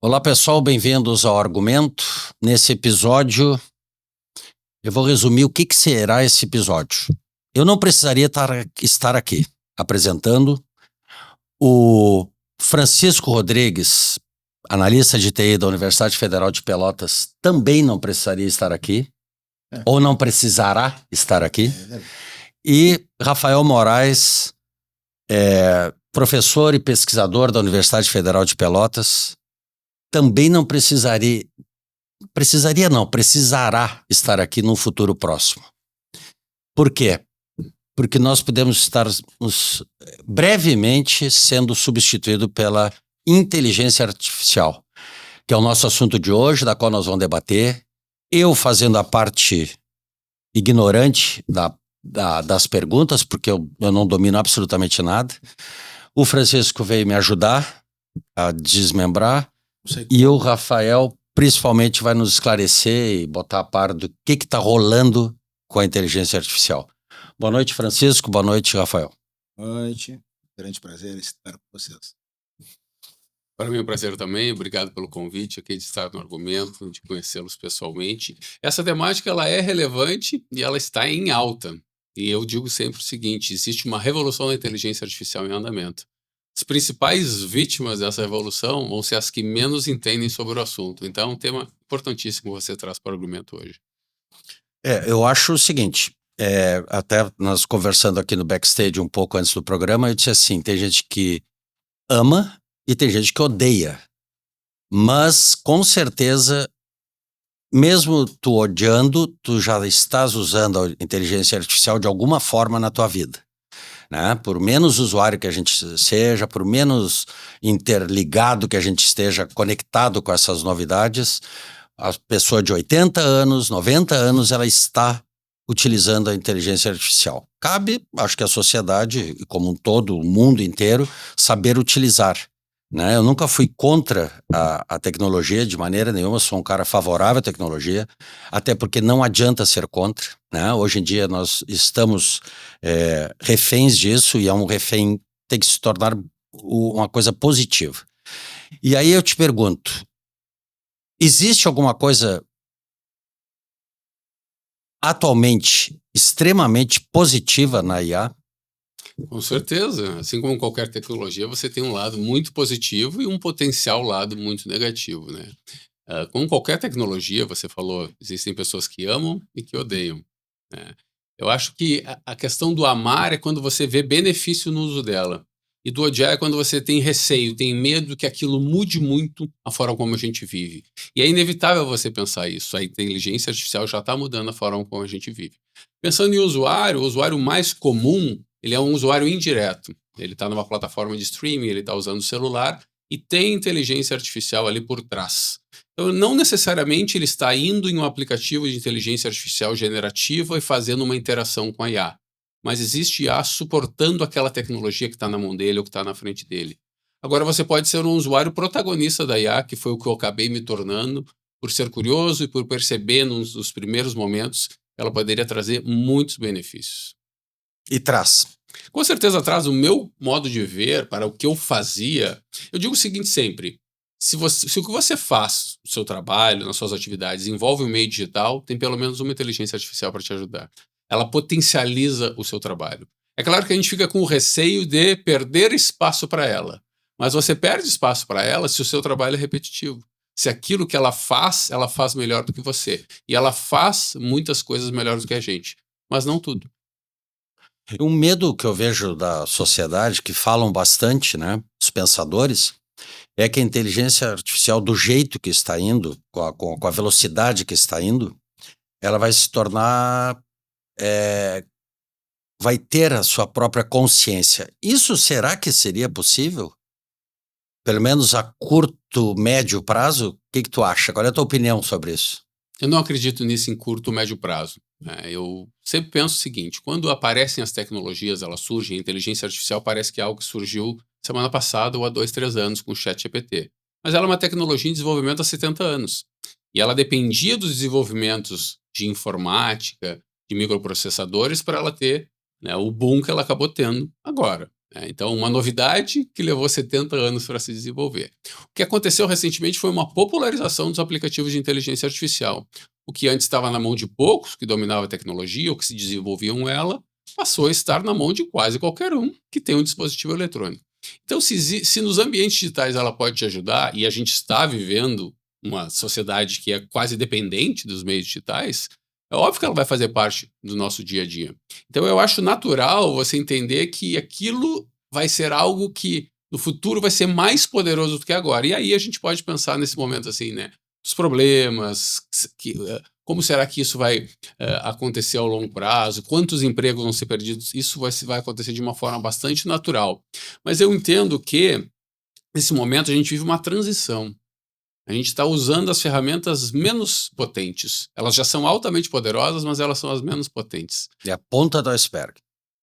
Olá pessoal, bem-vindos ao Argumento. Nesse episódio, eu vou resumir o que será esse episódio. Eu não precisaria estar aqui apresentando. O Francisco Rodrigues, analista de TI da Universidade Federal de Pelotas, também não precisaria estar aqui, ou não precisará estar aqui. E Rafael Moraes, professor e pesquisador da Universidade Federal de Pelotas, também não precisará estar aqui num futuro próximo. Por quê? Porque nós podemos estar brevemente sendo substituído pela inteligência artificial, que é o nosso assunto de hoje, da qual nós vamos debater. Eu fazendo a parte ignorante das perguntas, porque eu não domino absolutamente nada. O Francisco veio me ajudar a desmembrar. E o Rafael, principalmente, vai nos esclarecer e botar a par do que está rolando com a inteligência artificial. Boa noite, Francisco. Boa noite, Rafael. Boa noite. Grande prazer estar com vocês. Para mim é um prazer também. Obrigado pelo convite aqui de estar no Argumento, de conhecê-los pessoalmente. Essa temática ela é relevante e ela está em alta. E eu digo sempre o seguinte, existe uma revolução da inteligência artificial em andamento. As principais vítimas dessa revolução vão ser as que menos entendem sobre o assunto. Então, é um tema importantíssimo que você traz para o argumento hoje. Eu acho o seguinte, até nós conversando aqui no backstage um pouco antes do programa, eu disse assim, tem gente que ama e tem gente que odeia. Mas, com certeza, mesmo tu odiando, tu já estás usando a inteligência artificial de alguma forma na tua vida. Né? Por menos usuário que a gente seja, por menos interligado que a gente esteja conectado com essas novidades, a pessoa de 80 anos, 90 anos, ela está utilizando a inteligência artificial. Cabe, acho que a sociedade, como um todo, o mundo inteiro, saber utilizar. Né? Eu nunca fui contra a tecnologia de maneira nenhuma, sou um cara favorável à tecnologia, até porque não adianta ser contra. Né? Hoje em dia nós estamos reféns disso e é um refém tem que se tornar uma coisa positiva. E aí eu te pergunto, existe alguma coisa atualmente extremamente positiva na IA? Com certeza, assim como qualquer tecnologia, você tem um lado muito positivo e um potencial lado muito negativo, né? Como qualquer tecnologia, você falou, existem pessoas que amam e que odeiam, né? Eu acho que a questão do amar é quando você vê benefício no uso dela, e do odiar é quando você tem receio, tem medo que aquilo mude muito a forma como a gente vive. E é inevitável você pensar isso, a inteligência artificial já está mudando a forma como a gente vive. Pensando em usuário, o usuário mais comum, ele é um usuário indireto. Ele está numa plataforma de streaming, ele está usando o celular e tem inteligência artificial ali por trás. Então, não necessariamente ele está indo em um aplicativo de inteligência artificial generativa e fazendo uma interação com a IA. Mas existe IA suportando aquela tecnologia que está na mão dele ou que está na frente dele. Agora, você pode ser um usuário protagonista da IA, que foi o que eu acabei me tornando, por ser curioso e por perceber nos primeiros momentos, ela poderia trazer muitos benefícios. E traz. Com certeza traz. O meu modo de ver para o que eu fazia. Eu digo o seguinte sempre, se o que você faz no seu trabalho, nas suas atividades, envolve o meio digital, tem pelo menos uma inteligência artificial para te ajudar. Ela potencializa o seu trabalho. É claro que a gente fica com o receio de perder espaço para ela, mas você perde espaço para ela se o seu trabalho é repetitivo. Se aquilo que ela faz melhor do que você. E ela faz muitas coisas melhores do que a gente, mas não tudo. Um medo que eu vejo da sociedade, que falam bastante, né, os pensadores, é que a inteligência artificial, do jeito que está indo, com a velocidade que está indo, ela vai se tornar, vai ter a sua própria consciência. Isso será que seria possível? Pelo menos a curto, médio prazo? O que tu acha? Qual é a tua opinião sobre isso? Eu não acredito nisso em curto ou médio prazo. Eu sempre penso o seguinte, quando aparecem as tecnologias, elas surgem, a inteligência artificial parece que é algo que surgiu semana passada ou há 2, 3 anos com o ChatGPT. Mas ela é uma tecnologia em desenvolvimento há 70 anos. E ela dependia dos desenvolvimentos de informática, de microprocessadores, para ela ter, né, o boom que ela acabou tendo agora. né? Então, uma novidade que levou 70 anos para se desenvolver. O que aconteceu recentemente foi uma popularização dos aplicativos de inteligência artificial. O que antes estava na mão de poucos que dominavam a tecnologia ou que se desenvolviam ela, passou a estar na mão de quase qualquer um que tem um dispositivo eletrônico. Então, se nos ambientes digitais ela pode te ajudar, e a gente está vivendo uma sociedade que é quase dependente dos meios digitais, é óbvio que ela vai fazer parte do nosso dia a dia. Então, eu acho natural você entender que aquilo vai ser algo que no futuro vai ser mais poderoso do que agora. E aí a gente pode pensar nesse momento assim, né? Os problemas, como será que isso vai acontecer ao longo prazo, quantos empregos vão ser perdidos, isso vai acontecer de uma forma bastante natural. Mas eu entendo que, nesse momento, a gente vive uma transição. A gente está usando as ferramentas menos potentes. Elas já são altamente poderosas, mas elas são as menos potentes. É a ponta do iceberg.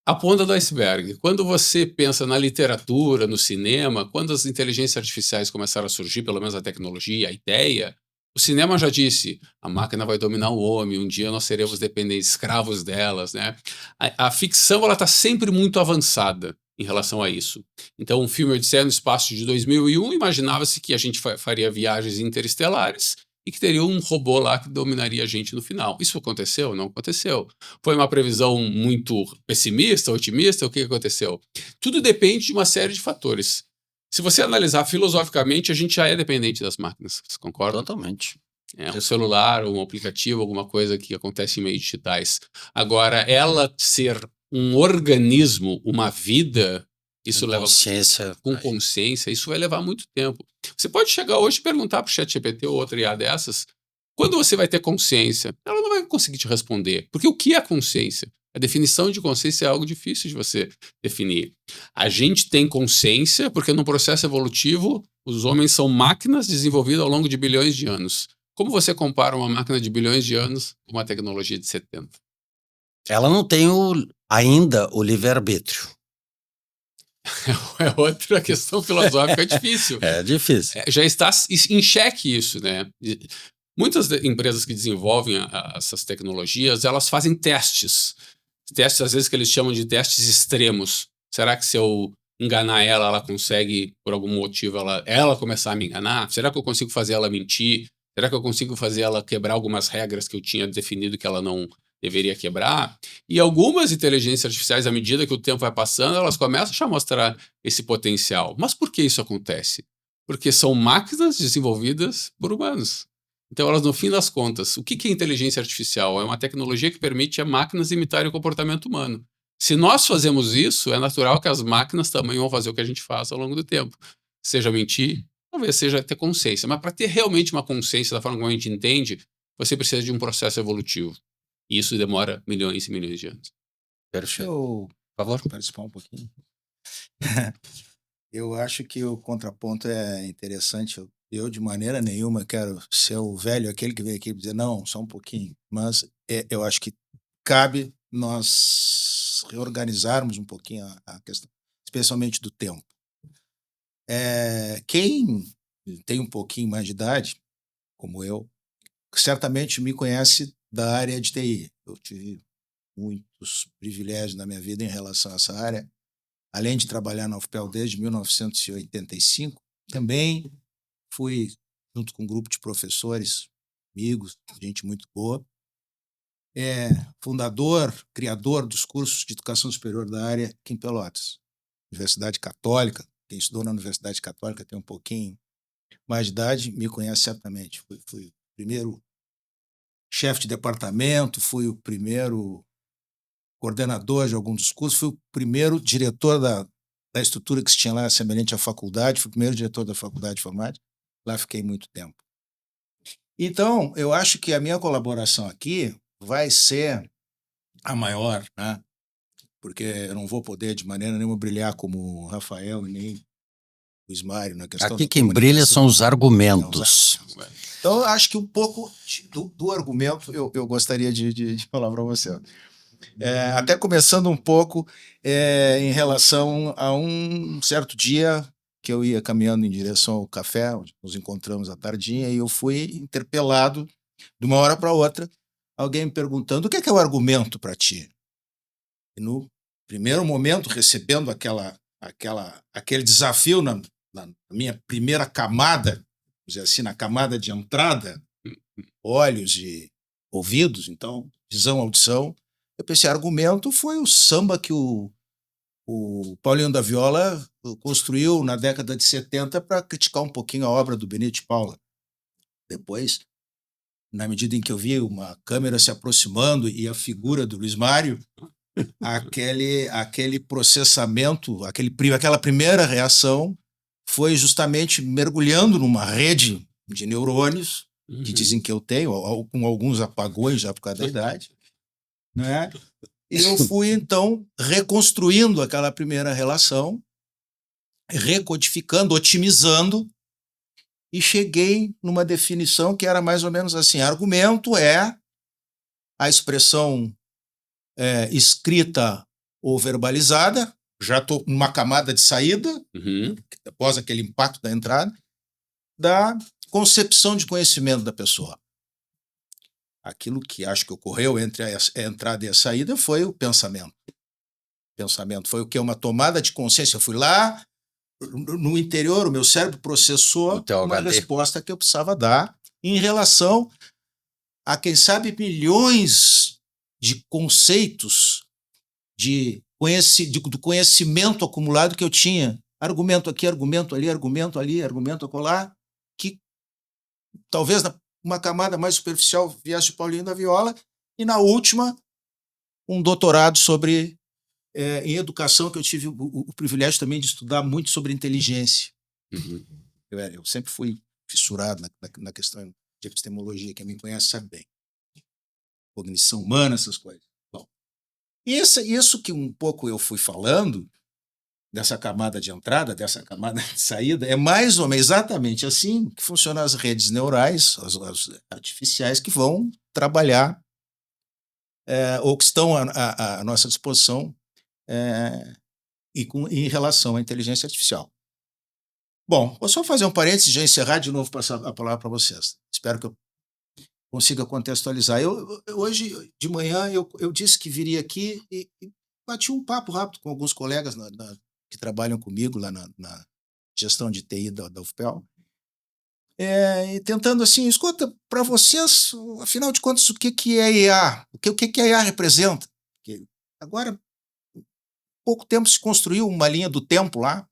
A ponta do iceberg. Quando você pensa na literatura, no cinema, quando as inteligências artificiais começaram a surgir, pelo menos a tecnologia, a ideia, o cinema já disse, a máquina vai dominar o homem, um dia nós seremos dependentes, escravos delas, né? A ficção, ela está sempre muito avançada em relação a isso. Então, um filme Odisseia no Espaço de 2001, imaginava-se que a gente faria viagens interestelares e que teria um robô lá que dominaria a gente no final. Isso aconteceu? Não aconteceu. Foi uma previsão muito pessimista, otimista? O que aconteceu? Tudo depende de uma série de fatores. Se você analisar filosoficamente, a gente já é dependente das máquinas, você concorda? Totalmente. Um celular, um aplicativo, alguma coisa que acontece em meios digitais. Agora, ela ser um organismo, uma vida, isso leva consciência. Com consciência, isso vai levar muito tempo. Você pode chegar hoje e perguntar para o ChatGPT ou outra IA dessas, quando você vai ter consciência? Ela não vai conseguir te responder, porque o que é consciência? A definição de consciência é algo difícil de você definir. A gente tem consciência porque no processo evolutivo os homens são máquinas desenvolvidas ao longo de bilhões de anos. Como você compara uma máquina de bilhões de anos com uma tecnologia de 70? Ela não tem ainda o livre-arbítrio. É outra questão filosófica difícil. É difícil. Já está em xeque isso, né? Muitas empresas que desenvolvem essas tecnologias, elas fazem testes. Testes, às vezes, que eles chamam de testes extremos. Será que se eu enganar ela, ela consegue, por algum motivo, ela começar a me enganar? Será que eu consigo fazer ela mentir? Será que eu consigo fazer ela quebrar algumas regras que eu tinha definido que ela não deveria quebrar? E algumas inteligências artificiais, à medida que o tempo vai passando, elas começam a mostrar esse potencial. Mas por que isso acontece? Porque são máquinas desenvolvidas por humanos. Então, elas, no fim das contas, o que é inteligência artificial? É uma tecnologia que permite a máquinas imitarem o comportamento humano. Se nós fazemos isso, é natural que as máquinas também vão fazer o que a gente faz ao longo do tempo. Seja mentir, talvez seja ter consciência. Mas para ter realmente uma consciência da forma como a gente entende, você precisa de um processo evolutivo. E isso demora milhões e milhões de anos. Deixa eu, Por favor. participar um pouquinho. Eu acho que o contraponto é interessante. Eu, de maneira nenhuma, quero ser o velho, aquele que veio aqui dizer, não, só um pouquinho. Mas eu acho que cabe nós reorganizarmos um pouquinho a questão, especialmente do tempo. Quem tem um pouquinho mais de idade, como eu, certamente me conhece da área de TI. Eu tive muitos privilégios na minha vida em relação a essa área. Além de trabalhar na UFPEL desde 1985, também fui, junto com um grupo de professores, amigos, gente muito boa, fundador, criador dos cursos de educação superior da área aqui em Pelotas. Universidade Católica, quem estudou na Universidade Católica tem um pouquinho mais de idade, me conhece certamente. Fui o primeiro chefe de departamento, fui o primeiro coordenador de alguns dos cursos, fui o primeiro diretor da estrutura que se tinha lá, semelhante à faculdade, fui o primeiro diretor da faculdade de informática, lá fiquei muito tempo. Então, eu acho que a minha colaboração aqui vai ser a maior, né? Porque eu não vou poder de maneira nenhuma brilhar como o Rafael e nem o Ismário na questão. Aqui quem brilha são os argumentos. Então, eu acho que um pouco do argumento eu gostaria de falar para você. Até começando um pouco em relação a um certo dia que eu ia caminhando em direção ao café, onde nos encontramos à tardinha, e eu fui interpelado de uma hora para outra, alguém me perguntando o que é o argumento para ti? E no primeiro momento, recebendo aquela aquele desafio na minha primeira camada, vamos dizer assim, na camada de entrada, olhos e ouvidos, então, visão, audição. Eu pensei, argumento foi o samba que o Paulinho da Viola construiu na década de 70 para criticar um pouquinho a obra do Benito de Paula. Depois, na medida em que eu vi uma câmera se aproximando e a figura do Luiz Mário, aquele processamento, aquela primeira reação foi justamente mergulhando numa rede de neurônios, que dizem que eu tenho, com alguns apagões já por causa da idade, né? E eu fui, então, reconstruindo aquela primeira relação, recodificando, otimizando, e cheguei numa definição que era mais ou menos assim: argumento é a expressão escrita ou verbalizada, já estou numa camada de saída, após aquele impacto da entrada, da concepção de conhecimento da pessoa. Aquilo que acho que ocorreu entre a entrada e a saída foi o pensamento. Pensamento foi o que? Uma tomada de consciência. Eu fui lá, no interior, o meu cérebro processou uma resposta que eu precisava dar em relação a, quem sabe, milhões de conceitos do conhecimento acumulado que eu tinha. Argumento aqui, argumento ali, argumento ali, argumento acolá, que talvez uma camada mais superficial viesse de Paulinho da Viola, e na última, um doutorado em educação, que eu tive o privilégio também de estudar muito sobre inteligência. Eu sempre fui fissurado na questão de epistemologia, quem me conhece sabe bem. Cognição humana, essas coisas. Bom, isso que um pouco eu fui falando, dessa camada de entrada, dessa camada de saída, é mais ou menos exatamente assim que funcionam as redes neurais, as artificiais, que vão trabalhar ou que estão à nossa disposição em relação à inteligência artificial. Bom, vou só fazer um parênteses e já encerrar, de novo passar a palavra para vocês. Espero que eu consiga contextualizar. Hoje de manhã eu disse que viria aqui e bati um papo rápido com alguns colegas que trabalham comigo lá na gestão de TI da UFPEL, e tentando assim, escuta, para vocês, afinal de contas, o que é IA? O que a IA representa? Porque agora, há pouco tempo se construiu uma linha do tempo lá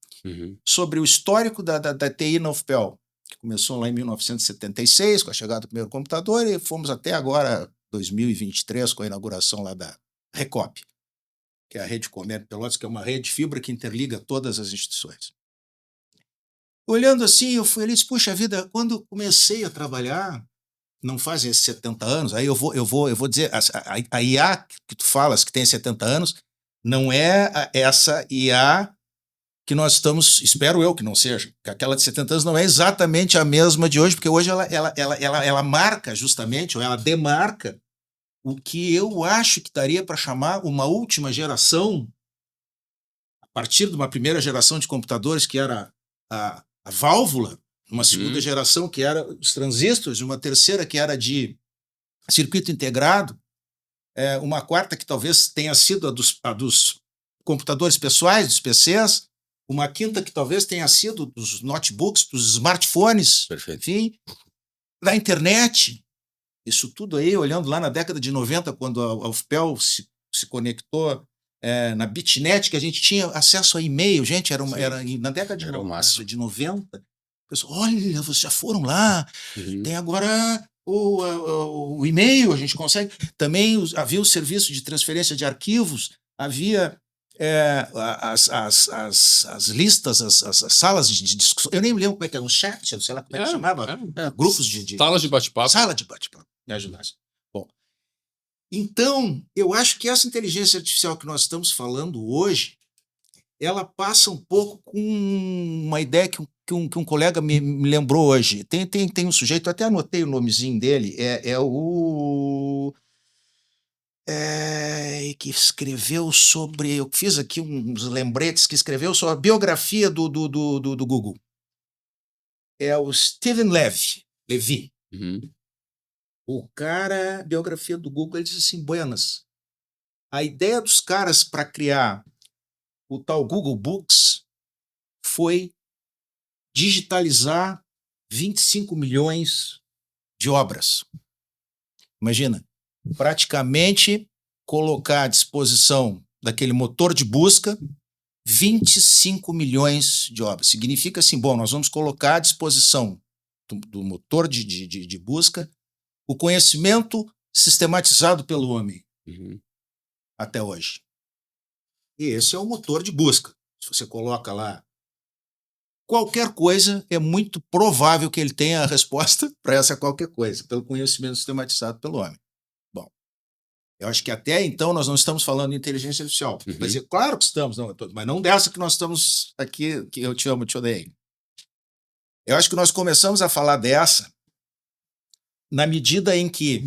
sobre o histórico da TI na UFPEL, que começou lá em 1976, com a chegada do primeiro computador, e fomos até agora, 2023, com a inauguração lá da Recop, que é a Rede Comércio Pelotas, que é uma rede de fibra que interliga todas as instituições. Olhando assim, eu fui ali e disse, puxa vida, quando comecei a trabalhar, não fazem esses 70 anos, aí eu vou dizer, a IA que tu falas, que tem 70 anos, não é essa IA que nós estamos, espero eu que não seja, que aquela de 70 anos não é exatamente a mesma de hoje, porque hoje ela marca justamente, ou ela demarca, o que eu acho que daria para chamar uma última geração, a partir de uma primeira geração de computadores, que era a válvula, uma segunda geração, que era os transistores, uma terceira, que era de circuito integrado, uma quarta, que talvez tenha sido a dos computadores pessoais, dos PCs, uma quinta, que talvez tenha sido dos notebooks, dos smartphones, enfim, da internet. Isso tudo aí, olhando lá na década de 90, quando a UFPEL se conectou na Bitnet, que a gente tinha acesso a e-mail, gente, era na década de 90, o pessoal, olha, vocês já foram lá, tem agora o e-mail, a gente consegue. Também havia o serviço de transferência de arquivos, havia as listas, as salas de discussão, eu nem me lembro como é que era, um chat, não sei lá como é que chamava, grupos de salas de bate-papo. Sala de bate-papo, me ajudasse. Bom, então, eu acho que essa inteligência artificial que nós estamos falando hoje, ela passa um pouco com uma ideia que um colega me lembrou hoje. Tem um sujeito, eu até anotei o nomezinho dele, que escreveu sobre... Eu fiz aqui uns lembretes, que escreveu sobre a biografia do Google. É o Steven Levy. O cara, a biografia do Google, ele diz assim, buenas, a ideia dos caras para criar o tal Google Books foi digitalizar 25 milhões de obras. Imagina, praticamente colocar à disposição daquele motor de busca 25 milhões de obras. Significa assim, bom, nós vamos colocar à disposição do motor de busca o conhecimento sistematizado pelo homem até hoje. E esse é o motor de busca. Se você coloca lá qualquer coisa, é muito provável que ele tenha a resposta para essa qualquer coisa, pelo conhecimento sistematizado pelo homem. Bom, eu acho que até então nós não estamos falando de inteligência artificial. Quer dizer, claro que estamos, mas não dessa que nós estamos aqui, que eu te amo, te odeio. Eu acho que nós começamos a falar dessa na medida em que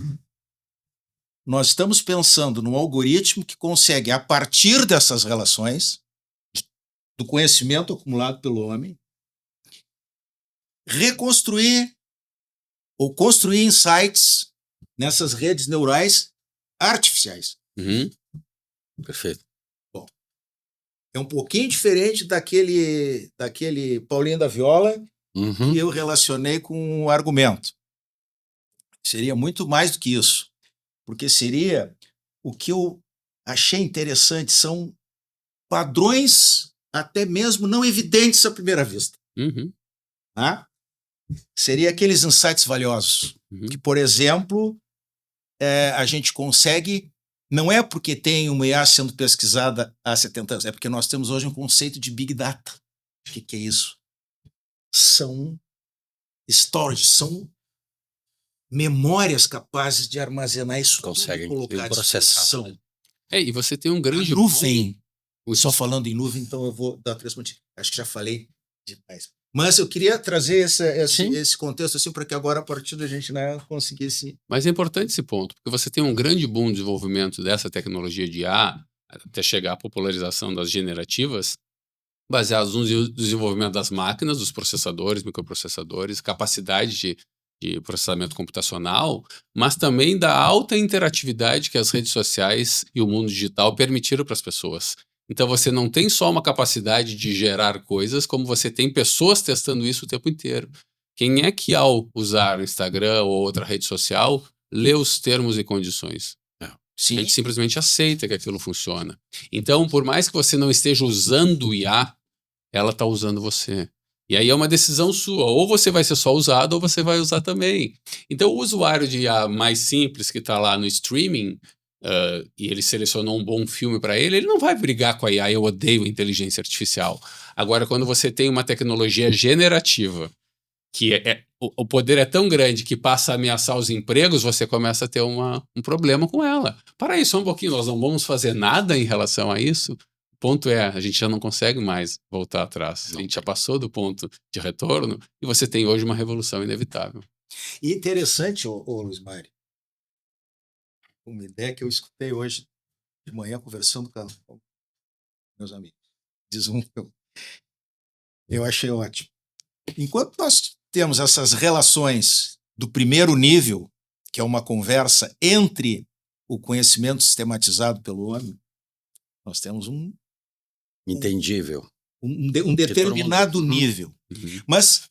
nós estamos pensando num algoritmo que consegue, a partir dessas relações, do conhecimento acumulado pelo homem, reconstruir ou construir insights nessas redes neurais artificiais. Perfeito. Bom, é um pouquinho diferente daquele Paulinho da Viola que eu relacionei com o argumento. Seria muito mais do que isso, porque seria o que eu achei interessante, são padrões até mesmo não evidentes à primeira vista. Tá? Seria aqueles insights valiosos, que, por exemplo, a gente consegue, não é porque tem uma IA sendo pesquisada há 70 anos, é porque nós temos hoje um conceito de Big Data. O que é isso? São storage, são memórias capazes de armazenar isso, conseguem colocar processar. E você tem um grande nuvem. Só falando em nuvem, então eu vou dar 3 pontinhos. Acho que já falei demais. Mas eu queria trazer esse contexto assim, para que agora, a partir da gente, né, conseguisse... Mas é importante esse ponto, porque você tem um grande boom de desenvolvimento dessa tecnologia de IA, até chegar à popularização das generativas, baseados no desenvolvimento das máquinas, dos processadores, microprocessadores, capacidade de processamento computacional, mas também da alta interatividade que as redes sociais e o mundo digital permitiram para as pessoas. Então você não tem só uma capacidade de gerar coisas, como você tem pessoas testando isso o tempo inteiro. Quem é que, ao usar o Instagram ou outra rede social, lê os termos e condições? Sim. A gente simplesmente aceita que aquilo funciona. Então, por mais que você não esteja usando o IA, ela está usando você. E aí é uma decisão sua. Ou você vai ser só usado, ou você vai usar também. Então, o usuário de IA mais simples, que está lá no streaming, e ele selecionou um bom filme para ele não vai brigar com a IA, eu odeio a inteligência artificial. Agora, quando você tem uma tecnologia generativa, que o poder é tão grande que passa a ameaçar os empregos, você começa a ter um problema com ela. Para aí, só um pouquinho, nós não vamos fazer nada em relação a isso. O ponto é, a gente já não consegue mais voltar atrás. A gente já passou do ponto de retorno e você tem hoje uma revolução inevitável. E interessante, Luiz Mário, uma ideia que eu escutei hoje de manhã conversando com meus amigos. Eu achei ótimo. Enquanto nós temos essas relações do primeiro nível, que é uma conversa entre o conhecimento sistematizado pelo homem, nós temos entendível. Um determinado nível. Mas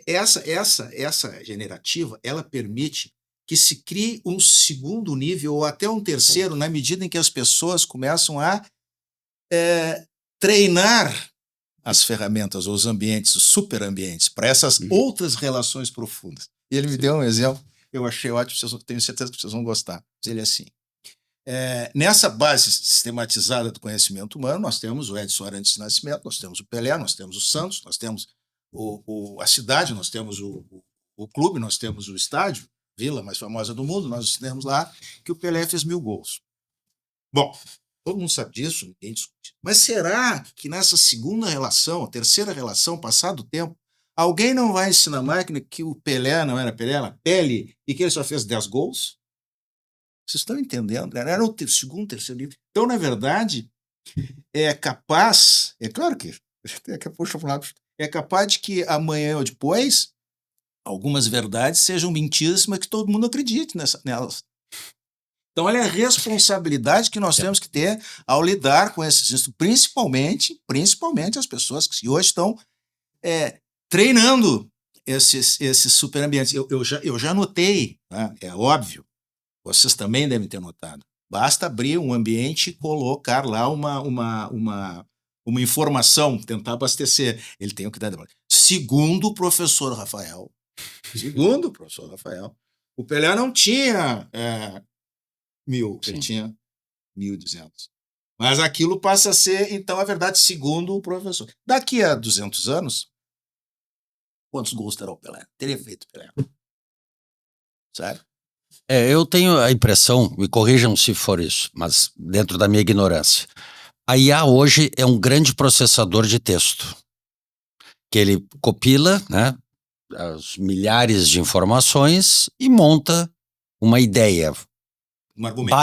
essa generativa, ela permite que se crie um segundo nível ou até um terceiro, na medida em que as pessoas começam a treinar as ferramentas, ou os ambientes, os superambientes, para essas outras relações profundas. E ele me deu um exemplo, eu achei ótimo, tenho certeza que vocês vão gostar. Ele é assim, nessa base sistematizada do conhecimento humano, nós temos o Edson Arantes de Nascimento, nós temos o Pelé, nós temos o Santos, nós temos a cidade, nós temos o clube, nós temos o estádio, vila mais famosa do mundo, nós temos lá que o Pelé fez 1000 gols. Bom, todo mundo sabe disso, ninguém discute. Mas será que nessa segunda relação, a terceira relação, passado o tempo, alguém não vai ensinar a máquina que o Pelé não era Pelé, era Pele, e que ele só fez 10 gols? Vocês estão entendendo? Era o segundo, terceiro nível. Então, na verdade, é capaz, é claro que é capaz de que amanhã ou depois algumas verdades sejam mentiras, mas que todo mundo acredite nelas. Então, olha a responsabilidade que nós temos que ter ao lidar com esses, principalmente as pessoas que hoje estão treinando esses superambientes. Eu já notei, né? É óbvio, vocês também devem ter notado. Basta abrir um ambiente e colocar lá uma informação, tentar abastecer. Ele tem o que dar. Segundo o professor Rafael, o Pelé não tinha 1.000, ele tinha 1.200. Mas aquilo passa a ser, então, a verdade, segundo o professor. Daqui a 200 anos, quantos gols terá o Pelé? Teria feito o Pelé. Sério? Eu tenho a impressão, me corrijam se for isso, mas dentro da minha ignorância, a IA hoje é um grande processador de texto, que ele copila, né, as milhares de informações e monta uma ideia. Um argumento.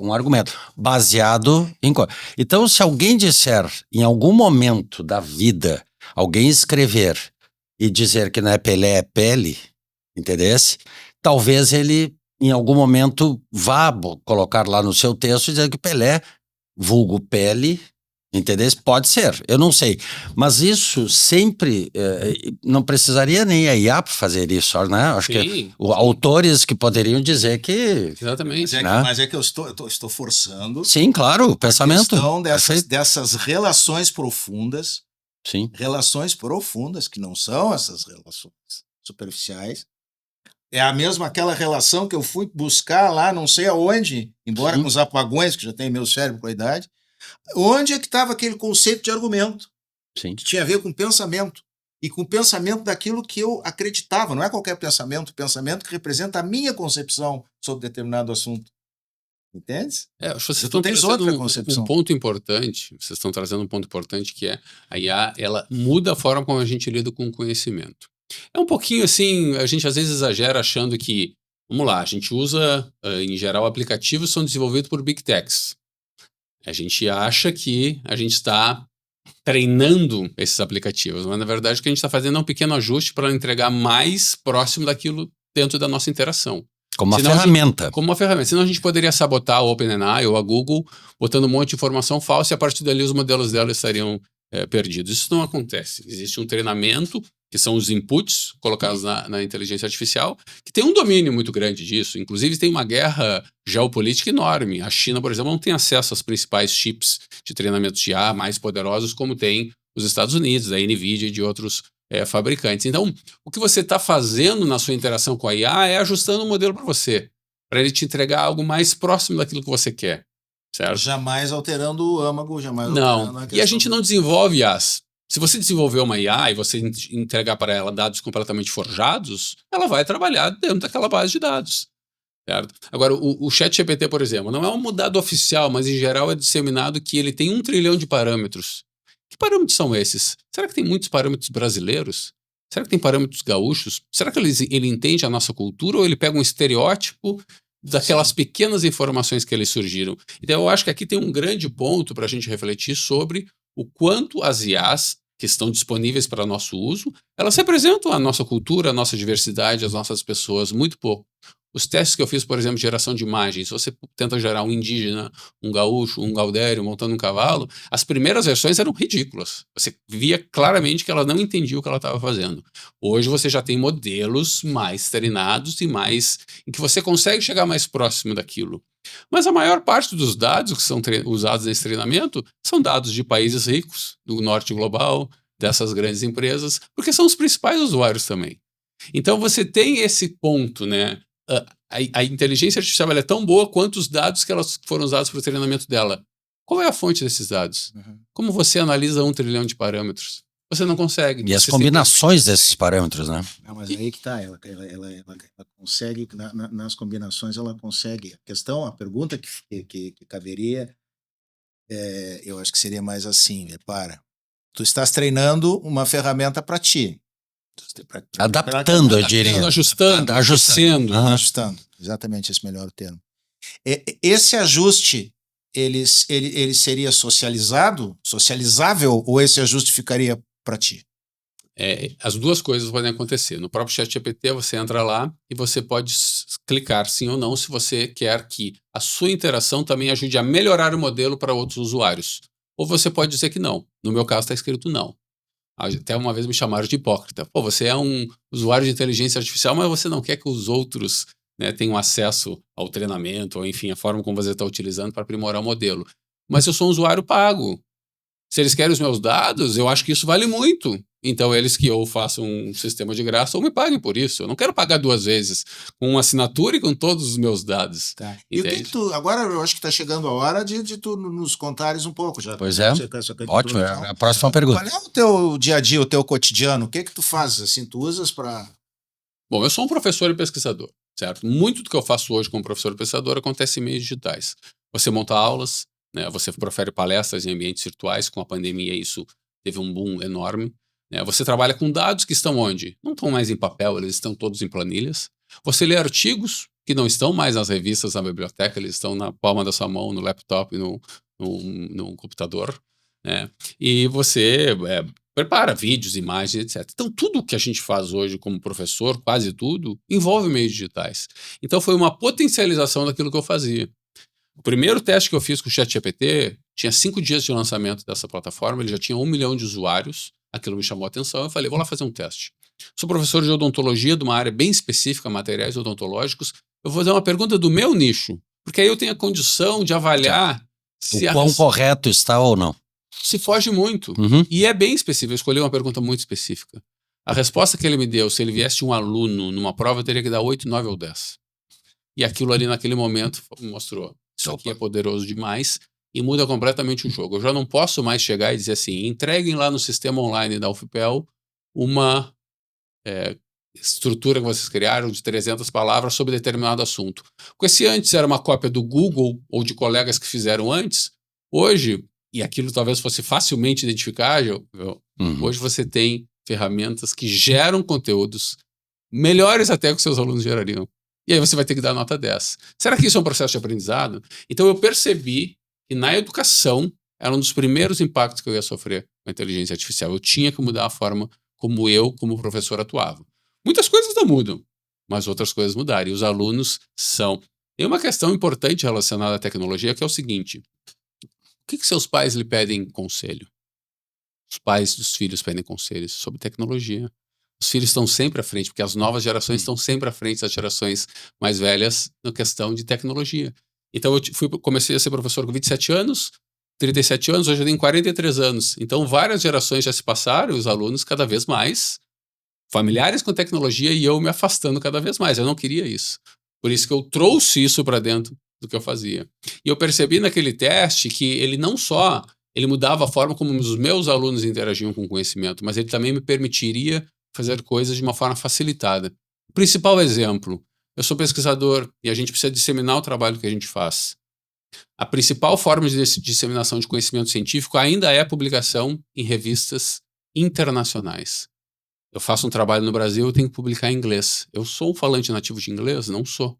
Um argumento baseado em... Então, se alguém disser, em algum momento da vida, alguém escrever e dizer que não é Pelé, é Pele, entendesse? Talvez ele, em algum momento, vá colocar lá no seu texto e dizer que Pelé, vulgo Pele, entendesse? Pode ser, eu não sei. Mas isso sempre, não precisaria nem a IA para fazer isso, né? Acho que autores que poderiam dizer que... Exatamente. Mas é que eu estou forçando... Sim, claro, o pensamento. A questão dessas relações profundas. Sim. Relações profundas, que não são essas relações superficiais. É a mesma aquela relação que eu fui buscar lá, não sei aonde, embora com os apagões, que já tem meu cérebro com a idade, onde é que estava aquele conceito de argumento? Sim. Que tinha a ver com pensamento. E com o pensamento daquilo que eu acreditava. Não é qualquer pensamento que representa a minha concepção sobre determinado assunto. Entende? Acho que vocês estão trazendo um ponto importante. Vocês estão trazendo um ponto importante, que é a IA, ela muda a forma como a gente lida com o conhecimento. É um pouquinho assim, a gente às vezes exagera achando que, vamos lá, a gente usa, em geral, aplicativos que são desenvolvidos por Big Techs. A gente acha que a gente está treinando esses aplicativos, mas na verdade o que a gente está fazendo é um pequeno ajuste para entregar mais próximo daquilo dentro da nossa interação. Como uma ferramenta. Como uma ferramenta. Senão a gente poderia sabotar o OpenAI ou a Google botando um monte de informação falsa e a partir dali os modelos dela estariam perdidos. Isso não acontece. Existe um treinamento, que são os inputs colocados na inteligência artificial, que tem um domínio muito grande disso. Inclusive tem uma guerra geopolítica enorme. A China, por exemplo, não tem acesso aos principais chips de treinamento de IA mais poderosos como tem os Estados Unidos, a NVIDIA e de outros fabricantes. Então, o que você está fazendo na sua interação com a IA é ajustando o modelo para você, para ele te entregar algo mais próximo daquilo que você quer, certo? Jamais alterando o âmago, jamais não. alterando a questão. E a gente não desenvolve IAs. Se você desenvolver uma IA e você entregar para ela dados completamente forjados, ela vai trabalhar dentro daquela base de dados, certo? Agora, o ChatGPT, por exemplo, não é um dado oficial, mas em geral é disseminado que ele tem 1 trilhão de parâmetros. Que parâmetros são esses? Será que tem muitos parâmetros brasileiros? Será que tem parâmetros gaúchos? Será que ele entende a nossa cultura ou ele pega um estereótipo daquelas pequenas informações que eles surgiram? Então, eu acho que aqui tem um grande ponto para a gente refletir sobre o quanto as IAs que estão disponíveis para nosso uso, elas representam a nossa cultura, a nossa diversidade, as nossas pessoas, muito pouco. Os testes que eu fiz, por exemplo, de geração de imagens, se você tenta gerar um indígena, um gaúcho, um gaudério montando um cavalo, as primeiras versões eram ridículas. Você via claramente que ela não entendia o que ela estava fazendo. Hoje você já tem modelos mais treinados e mais em que você consegue chegar mais próximo daquilo. Mas a maior parte dos dados que são usados nesse treinamento são dados de países ricos, do norte global, dessas grandes empresas, porque são os principais usuários também. Então você tem esse ponto, né? A inteligência artificial ela é tão boa quanto os dados que elas foram usados para o treinamento dela. Qual é a fonte desses dados? Como você analisa 1 trilhão de parâmetros? Você não consegue. E as combinações desses parâmetros, né? Não, mas aí que está, ela consegue, nas combinações ela consegue. A pergunta que caberia, eu acho que seria mais assim, repara, tu estás treinando uma ferramenta para ti. Adaptando, eu diria. Ajustando. Ajustando, exatamente esse melhor termo. Esse ajuste, ele seria socializável, ou esse ajuste ficaria para ti? As duas coisas podem acontecer. No próprio ChatGPT, você entra lá e você pode clicar sim ou não se você quer que a sua interação também ajude a melhorar o modelo para outros usuários. Ou você pode dizer que não. No meu caso, está escrito não. Até uma vez me chamaram de hipócrita. Pô, você é um usuário de inteligência artificial, mas você não quer que os outros, né, tenham acesso ao treinamento, ou enfim, a forma como você está utilizando para aprimorar o modelo. Mas eu sou um usuário pago. Se eles querem os meus dados, eu acho que isso vale muito. Então, eles que ou façam um sistema de graça ou me paguem por isso. Eu não quero pagar 2 vezes, com uma assinatura e com todos os meus dados. Tá. E o que tu... Agora eu acho que está chegando a hora de tu nos contares um pouco já. Pois é. Ótimo, é a próxima pergunta. Qual é o teu dia a dia, o teu cotidiano? O que tu fazes, assim, tu usas para... Bom, eu sou um professor e pesquisador, certo? Muito do que eu faço hoje como professor e pesquisador acontece em meios digitais. Você monta aulas, né? Você profere palestras em ambientes virtuais. Com a pandemia isso teve um boom enorme. Né? Você trabalha com dados que estão onde? Não estão mais em papel, eles estão todos em planilhas. Você lê artigos que não estão mais nas revistas, na biblioteca, eles estão na palma da sua mão, no laptop, no computador. Né? E você prepara vídeos, imagens, etc. Então, tudo que a gente faz hoje como professor, quase tudo, envolve meios digitais. Então, foi uma potencialização daquilo que eu fazia. O primeiro teste que eu fiz com o ChatGPT tinha 5 dias de lançamento dessa plataforma, ele já tinha 1 milhão de usuários, aquilo me chamou a atenção, eu falei, vou lá fazer um teste. Sou professor de odontologia, de uma área bem específica, materiais odontológicos, eu vou fazer uma pergunta do meu nicho, porque aí eu tenho a condição de avaliar o quão correto está ou não. Se foge muito. E é bem específico, eu escolhi uma pergunta muito específica. A resposta que ele me deu, se ele viesse um aluno numa prova, eu teria que dar 8, 9 ou 10. E aquilo ali naquele momento mostrou, isso aqui é poderoso demais e muda completamente o jogo. Eu já não posso mais chegar e dizer assim, entreguem lá no sistema online da UFPEL uma estrutura que vocês criaram de 300 palavras sobre determinado assunto. Porque se antes era uma cópia do Google ou de colegas que fizeram antes, hoje, e aquilo talvez fosse facilmente identificável, hoje você tem ferramentas que geram conteúdos melhores até que seus alunos gerariam. E aí você vai ter que dar nota 10. Será que isso é um processo de aprendizado? Então eu percebi que na educação era um dos primeiros impactos que eu ia sofrer com a inteligência artificial. Eu tinha que mudar a forma como eu, como professor, atuava. Muitas coisas não mudam, mas outras coisas mudaram. E os alunos são... Tem uma questão importante relacionada à tecnologia, que é o seguinte. O que seus pais lhe pedem conselho? Os pais dos filhos pedem conselhos sobre tecnologia. Os filhos estão sempre à frente, porque as novas gerações estão sempre à frente das gerações mais velhas na questão de tecnologia. Então eu comecei a ser professor com 27 anos, 37 anos, hoje eu tenho 43 anos. Então várias gerações já se passaram, os alunos cada vez mais familiares com tecnologia e eu me afastando cada vez mais. Eu não queria isso. Por isso que eu trouxe isso para dentro do que eu fazia. E eu percebi naquele teste que ele não só ele mudava a forma como os meus alunos interagiam com o conhecimento, mas ele também me permitiria fazer coisas de uma forma facilitada. O principal exemplo, eu sou pesquisador e a gente precisa disseminar o trabalho que a gente faz. A principal forma de disseminação de conhecimento científico ainda é a publicação em revistas internacionais. Eu faço um trabalho no Brasil, eu tenho que publicar em inglês. Eu sou um falante nativo de inglês? Não sou.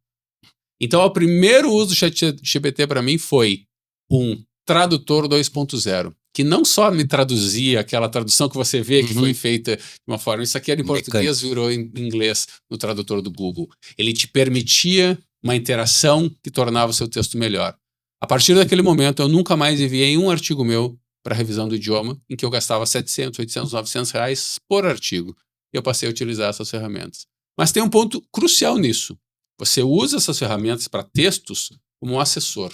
Então, o primeiro uso do ChatGPT para mim foi um tradutor 2.0, que não só me traduzia aquela tradução que você vê que foi feita de uma forma, isso aqui era em português, virou em inglês no tradutor do Google. Ele te permitia uma interação que tornava o seu texto melhor. A partir daquele momento, eu nunca mais enviei um artigo meu para revisão do idioma, em que eu gastava 700, 800, 900 reais por artigo. E eu passei a utilizar essas ferramentas. Mas tem um ponto crucial nisso. Você usa essas ferramentas para textos como um assessor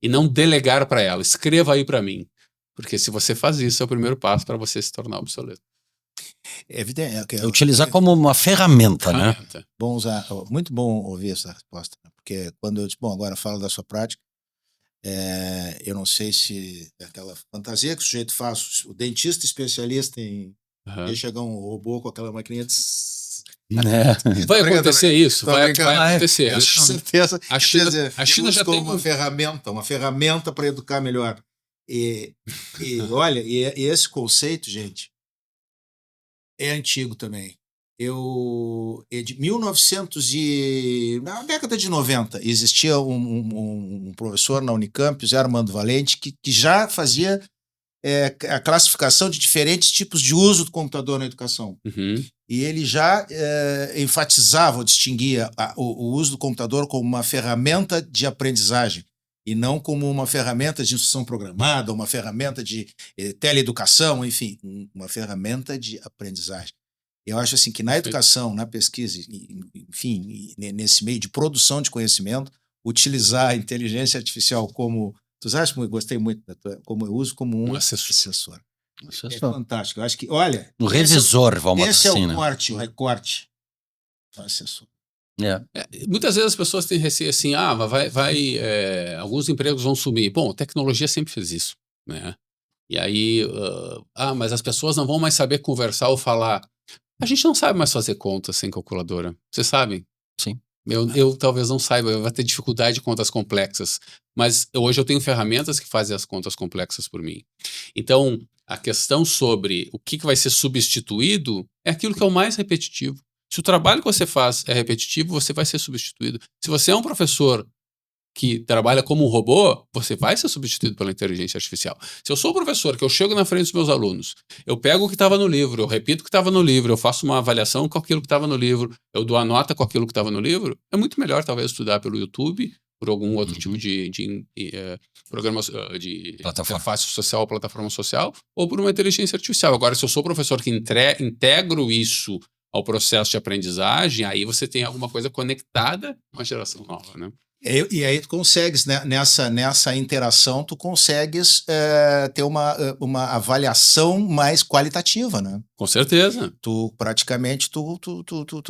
e não delegar para ela. Escreva aí para mim. Porque se você faz isso, é o primeiro passo para você se tornar obsoleto. É evidente. Utilizar como uma ferramenta, né? Bom usar, muito bom ouvir essa resposta. Porque quando eu disse, bom, agora fala da sua prática, eu não sei se é aquela fantasia que o sujeito faz, o dentista especialista em chegar um robô com aquela maquininha de... Vai acontecer isso, vai acontecer. Com certeza. A China já tem uma ferramenta para educar melhor. Olha, esse conceito, gente, é antigo também. De 1900 na década de 90, existia um professor na Unicamp, Zé Armando Valente, que já fazia a classificação de diferentes tipos de uso do computador na educação. E ele já enfatizava ou distinguia o uso do computador como uma ferramenta de aprendizagem e não como uma ferramenta de instrução programada, uma ferramenta de teleeducação, enfim, uma ferramenta de aprendizagem. Eu acho assim que na educação, na pesquisa, enfim, nesse meio de produção de conhecimento, utilizar a inteligência artificial como... Gostei muito como eu uso como um assessor. É fantástico. Eu acho que, olha... Um revisor, vamos esse assim, é o recorte. Assessor. Muitas vezes as pessoas têm receio assim, alguns empregos vão sumir. Bom, a tecnologia sempre fez isso, né? E aí, mas as pessoas não vão mais saber conversar ou falar. A gente não sabe mais fazer contas sem calculadora. Vocês sabem? Sim. Eu talvez não saiba, eu vou ter dificuldade de contas complexas, mas hoje eu tenho ferramentas que fazem as contas complexas por mim. Então, a questão sobre o que vai ser substituído é aquilo que é o mais repetitivo. Se o trabalho que você faz é repetitivo, você vai ser substituído. Se você é um professor que trabalha como um robô, você vai ser substituído pela inteligência artificial. Se eu sou um professor que eu chego na frente dos meus alunos, eu pego o que estava no livro, eu repito o que estava no livro, eu faço uma avaliação com aquilo que estava no livro, eu dou a nota com aquilo que estava no livro, é muito melhor talvez estudar pelo YouTube, por algum outro tipo de programa de interface social ou plataforma social, ou por uma inteligência artificial. Agora, se eu sou professor que integro isso ao processo de aprendizagem, aí você tem alguma coisa conectada com a geração nova, né? E aí tu consegues, né, nessa interação, tu consegues ter uma avaliação mais qualitativa, né? Com certeza. Tu praticamente tu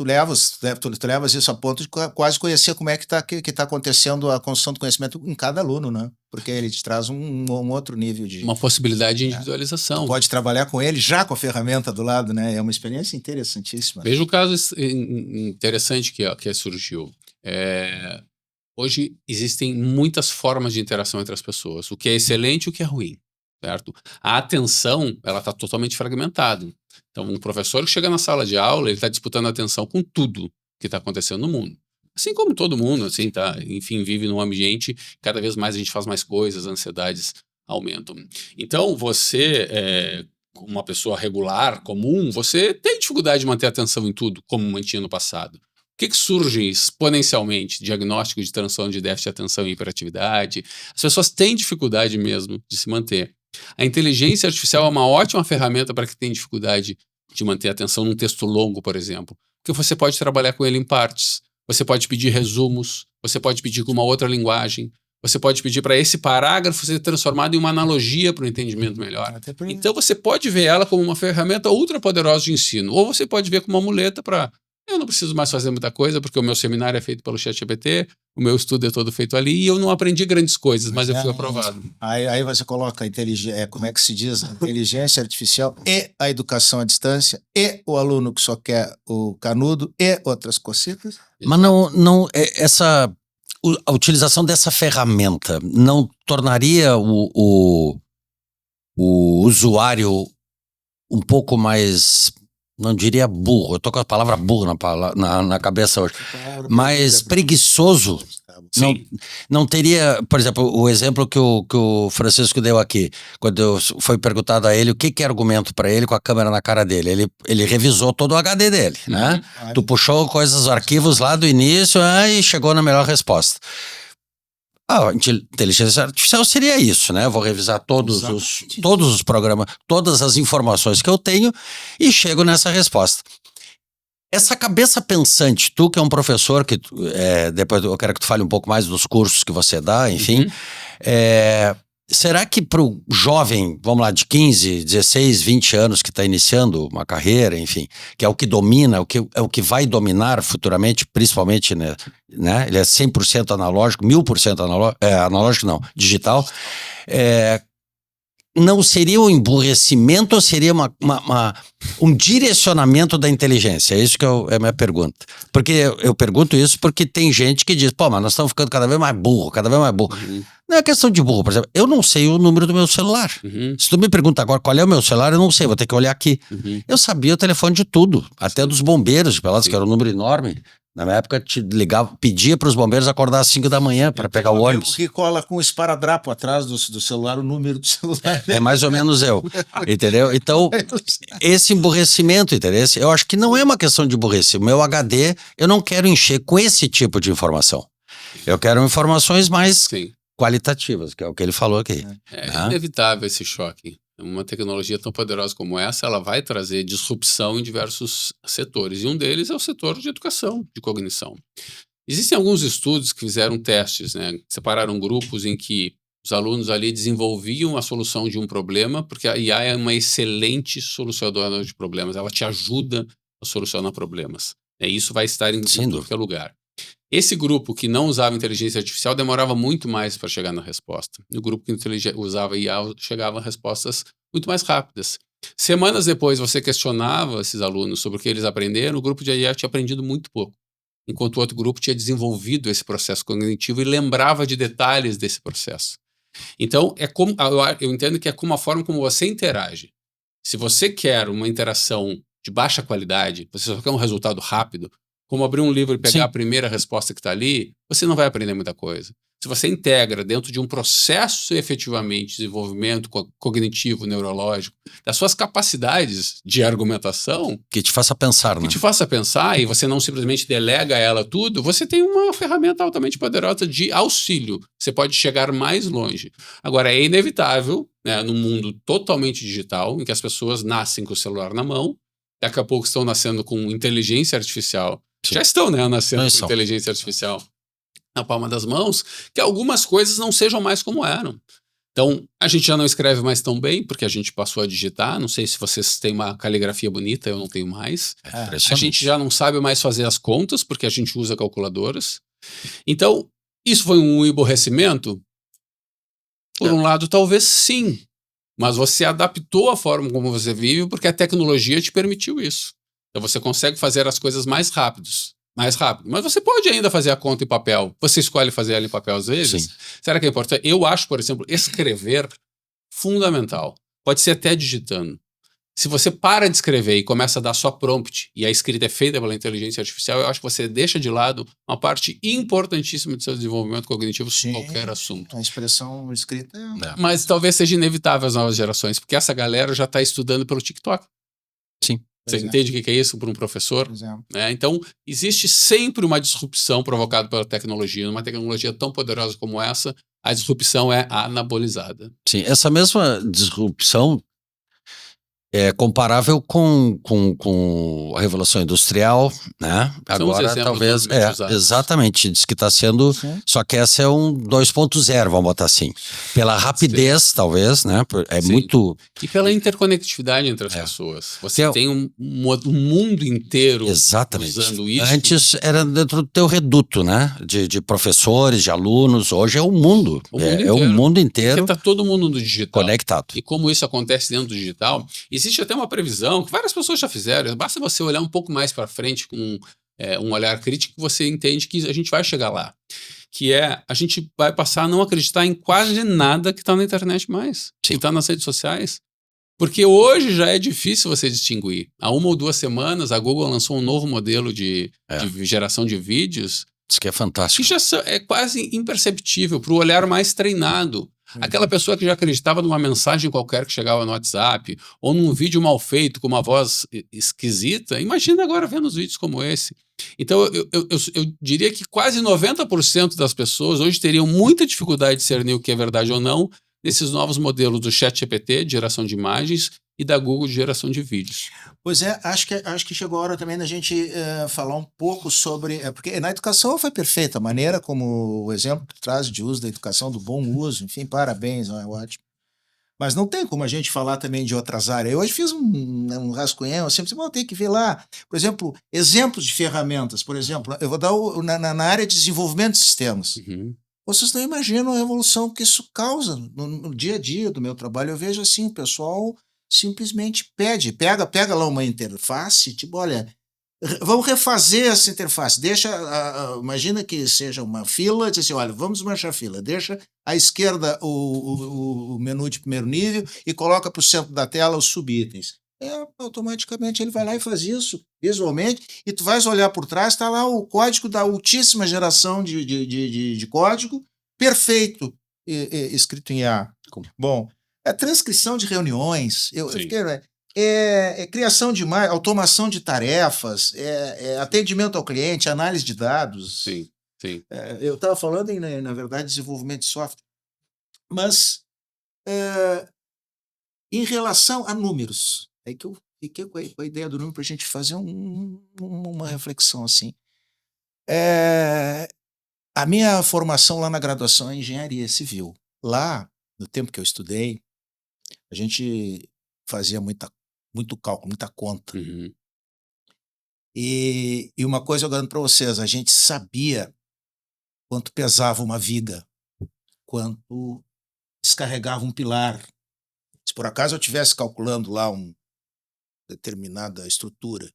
levas isso a ponto de quase conhecer como é que tá acontecendo a construção do conhecimento em cada aluno, né? Porque ele te traz um outro nível de... Uma possibilidade de individualização. Tu pode trabalhar com ele já com a ferramenta do lado, né? É uma experiência interessantíssima. Veja o caso interessante que surgiu. Hoje existem muitas formas de interação entre as pessoas, o que é excelente e o que é ruim, certo? A atenção, ela está totalmente fragmentada. Então, um professor que chega na sala de aula, ele está disputando a atenção com tudo que está acontecendo no mundo. Assim como todo mundo, assim, enfim, vive num ambiente, cada vez mais a gente faz mais coisas, ansiedades aumentam. Então, você, uma pessoa regular, comum, você tem dificuldade de manter a atenção em tudo, como mantinha no passado. O que surge exponencialmente? Diagnóstico de transtorno de déficit de atenção e hiperatividade. As pessoas têm dificuldade mesmo de se manter. A inteligência artificial é uma ótima ferramenta para quem tem dificuldade de manter a atenção num texto longo, por exemplo. Porque você pode trabalhar com ele em partes. Você pode pedir resumos. Você pode pedir com uma outra linguagem. Você pode pedir para esse parágrafo ser transformado em uma analogia para um entendimento melhor. Então você pode ver ela como uma ferramenta ultra poderosa de ensino. Ou você pode ver como uma muleta para... Eu não preciso mais fazer muita coisa, porque o meu seminário é feito pelo ChatGPT, o meu estudo é todo feito ali, e eu não aprendi grandes coisas, mas eu fui aprovado. Aí você coloca como é que se diz? A inteligência artificial e a educação à distância, e o aluno que só quer o canudo, e outras cositas. Mas a utilização dessa ferramenta não tornaria o usuário um pouco mais... Não diria burro, eu tô com a palavra burro na cabeça hoje, mas preguiçoso. Não teria, por exemplo, o exemplo que o Francisco deu aqui, quando foi perguntado a ele o que é argumento para ele com a câmera na cara dele, ele revisou todo o HD dele, né? Tu puxou os arquivos lá do início e chegou na melhor resposta. A inteligência artificial seria isso, né? Eu vou revisar todos os programas, todas as informações que eu tenho e chego nessa resposta. Essa cabeça pensante, tu que é um professor, que depois eu quero que tu fale um pouco mais dos cursos que você dá, enfim, será que para o jovem, vamos lá, de 15, 16, 20 anos que está iniciando uma carreira, enfim, que é o que domina, é o que vai dominar futuramente, principalmente, né? Ele é 100% analógico, 1000% analógico não, digital, não seria um emburrecimento ou seria um direcionamento da inteligência? É isso que é a minha pergunta. Porque eu pergunto isso porque tem gente que diz, mas nós estamos ficando cada vez mais burro. Não é questão de burro, por exemplo, eu não sei o número do meu celular. Se tu me pergunta agora qual é o meu celular, eu não sei, vou ter que olhar aqui. Eu sabia o telefone de tudo, até dos bombeiros de Pelotas, que era um número enorme. Na minha época, te ligava, pedia para os bombeiros acordar às 5 da manhã para pegar o ônibus. Que cola com um esparadrapo atrás do celular, o número do celular. É mais ou menos eu, entendeu? Então, esse emburrecimento, entendeu? Eu acho que não é uma questão de emburrecer. O meu HD, eu não quero encher com esse tipo de informação. Eu quero informações mais qualitativas, que é o que ele falou aqui. É inevitável esse choque. Uma tecnologia tão poderosa como essa, ela vai trazer disrupção em diversos setores. E um deles é o setor de educação, de cognição. Existem alguns estudos que fizeram testes, né? Separaram grupos em que os alunos ali desenvolviam a solução de um problema, porque a IA é uma excelente solucionadora de problemas. Ela te ajuda a solucionar problemas. Isso vai estar em qualquer lugar. Esse grupo que não usava inteligência artificial demorava muito mais para chegar na resposta. E o grupo que usava IA chegava a respostas muito mais rápidas. Semanas depois, você questionava esses alunos sobre o que eles aprenderam, o grupo de IA tinha aprendido muito pouco, enquanto o outro grupo tinha desenvolvido esse processo cognitivo e lembrava de detalhes desse processo. Então, eu entendo que é como a forma como você interage. Se você quer uma interação de baixa qualidade, você só quer um resultado rápido, como abrir um livro e pegar a primeira resposta que está ali, você não vai aprender muita coisa. Se você integra dentro de um processo efetivamente de desenvolvimento cognitivo, neurológico, das suas capacidades de argumentação... Que te faça pensar, né? Que te faça pensar e você não simplesmente delega a ela tudo, você tem uma ferramenta altamente poderosa de auxílio. Você pode chegar mais longe. Agora, é inevitável, né, num mundo totalmente digital, em que as pessoas nascem com o celular na mão, daqui a pouco estão nascendo com inteligência artificial. Sim. Já estão, né, nascendo com inteligência artificial na palma das mãos, que algumas coisas não sejam mais como eram. Então, a gente já não escreve mais tão bem, porque a gente passou a digitar. Não sei se vocês têm uma caligrafia bonita, eu não tenho mais. A gente já não sabe mais fazer as contas, porque a gente usa calculadoras. Então, isso foi um emborrecimento? Por um lado, talvez sim. Mas você adaptou a forma como você vive, porque a tecnologia te permitiu isso. Então você consegue fazer as coisas mais rápido. Mas você pode ainda fazer a conta em papel. Você escolhe fazer ela em papel às vezes? Sim. Será que é importante? Eu acho, por exemplo, escrever fundamental. Pode ser até digitando. Se você para de escrever e começa a dar só prompt, e a escrita é feita pela inteligência artificial, eu acho que você deixa de lado uma parte importantíssima do seu desenvolvimento cognitivo sobre qualquer assunto. A expressão escrita é... Mas talvez seja inevitável as novas gerações, porque essa galera já está estudando pelo TikTok. Sim. Você entende o que é isso para um professor? Né? Então, existe sempre uma disrupção provocada pela tecnologia. Numa tecnologia tão poderosa como essa, a disrupção é anabolizada. Sim, essa mesma disrupção é comparável com a Revolução Industrial, né? Agora, talvez... exatamente, diz que está sendo... Sim. Só que essa é um 2.0, vamos botar assim. Pela rapidez, sim, talvez, né? É sim, muito... E pela interconectividade entre as pessoas. Você tem um mundo inteiro usando isso. Antes era dentro do teu reduto, né? De professores, de alunos. Hoje é o mundo. É o mundo inteiro. Porque está todo mundo no digital. Conectado. E como isso acontece dentro do digital... Existe até uma previsão que várias pessoas já fizeram. Basta você olhar um pouco mais para frente com um olhar crítico que você entende que a gente vai chegar lá. Que a gente vai passar a não acreditar em quase nada que está na internet mais. Sim. Que está nas redes sociais. Porque hoje já é difícil você distinguir. Há 1 ou 2 semanas, a Google lançou um novo modelo de geração de vídeos. Isso que é fantástico. Que já é quase imperceptível para o olhar mais treinado. Aquela pessoa que já acreditava numa mensagem qualquer que chegava no WhatsApp, ou num vídeo mal feito com uma voz esquisita, imagina agora vendo os vídeos como esse. Então, eu diria que quase 90% das pessoas hoje teriam muita dificuldade de discernir o que é verdade ou não nesses novos modelos do ChatGPT, de geração de imagens, e da Google de geração de vídeos. Pois é, acho que chegou a hora também da gente falar um pouco sobre... porque na educação foi perfeita, a maneira como o exemplo que traz de uso da educação, do bom uso, enfim, parabéns, é ótimo. Mas não tem como a gente falar também de outras áreas. Eu hoje fiz um rascunhão, eu sempre tem que ver lá, por exemplo, exemplos de ferramentas. Por exemplo, eu vou dar na área de desenvolvimento de sistemas. Uhum. Vocês não imaginam a revolução que isso causa no dia a dia do meu trabalho. Eu vejo assim, o pessoal... simplesmente pega lá uma interface, tipo, olha, vamos refazer essa interface, imagina que seja uma fila, diz assim, olha, vamos marchar a fila, deixa à esquerda o menu de primeiro nível e coloca para o centro da tela os subitens. Automaticamente ele vai lá e faz isso visualmente, e tu vais olhar por trás, está lá o código da ultíssima geração de código, perfeito, escrito em IA. Bom, transcrição de reuniões, criação de automação de tarefas, atendimento ao cliente, análise de dados. Sim, sim. Eu estava falando na verdade, desenvolvimento de software. Mas, em relação a números, é que eu fiquei com a ideia do número para a gente fazer uma reflexão assim. A minha formação lá na graduação é engenharia civil. Lá, no tempo que eu estudei, a gente fazia muito cálculo, muita conta. Uhum. E uma coisa eu garanto para vocês, a gente sabia quanto pesava uma viga, quanto descarregava um pilar. Se por acaso eu estivesse calculando lá uma determinada estrutura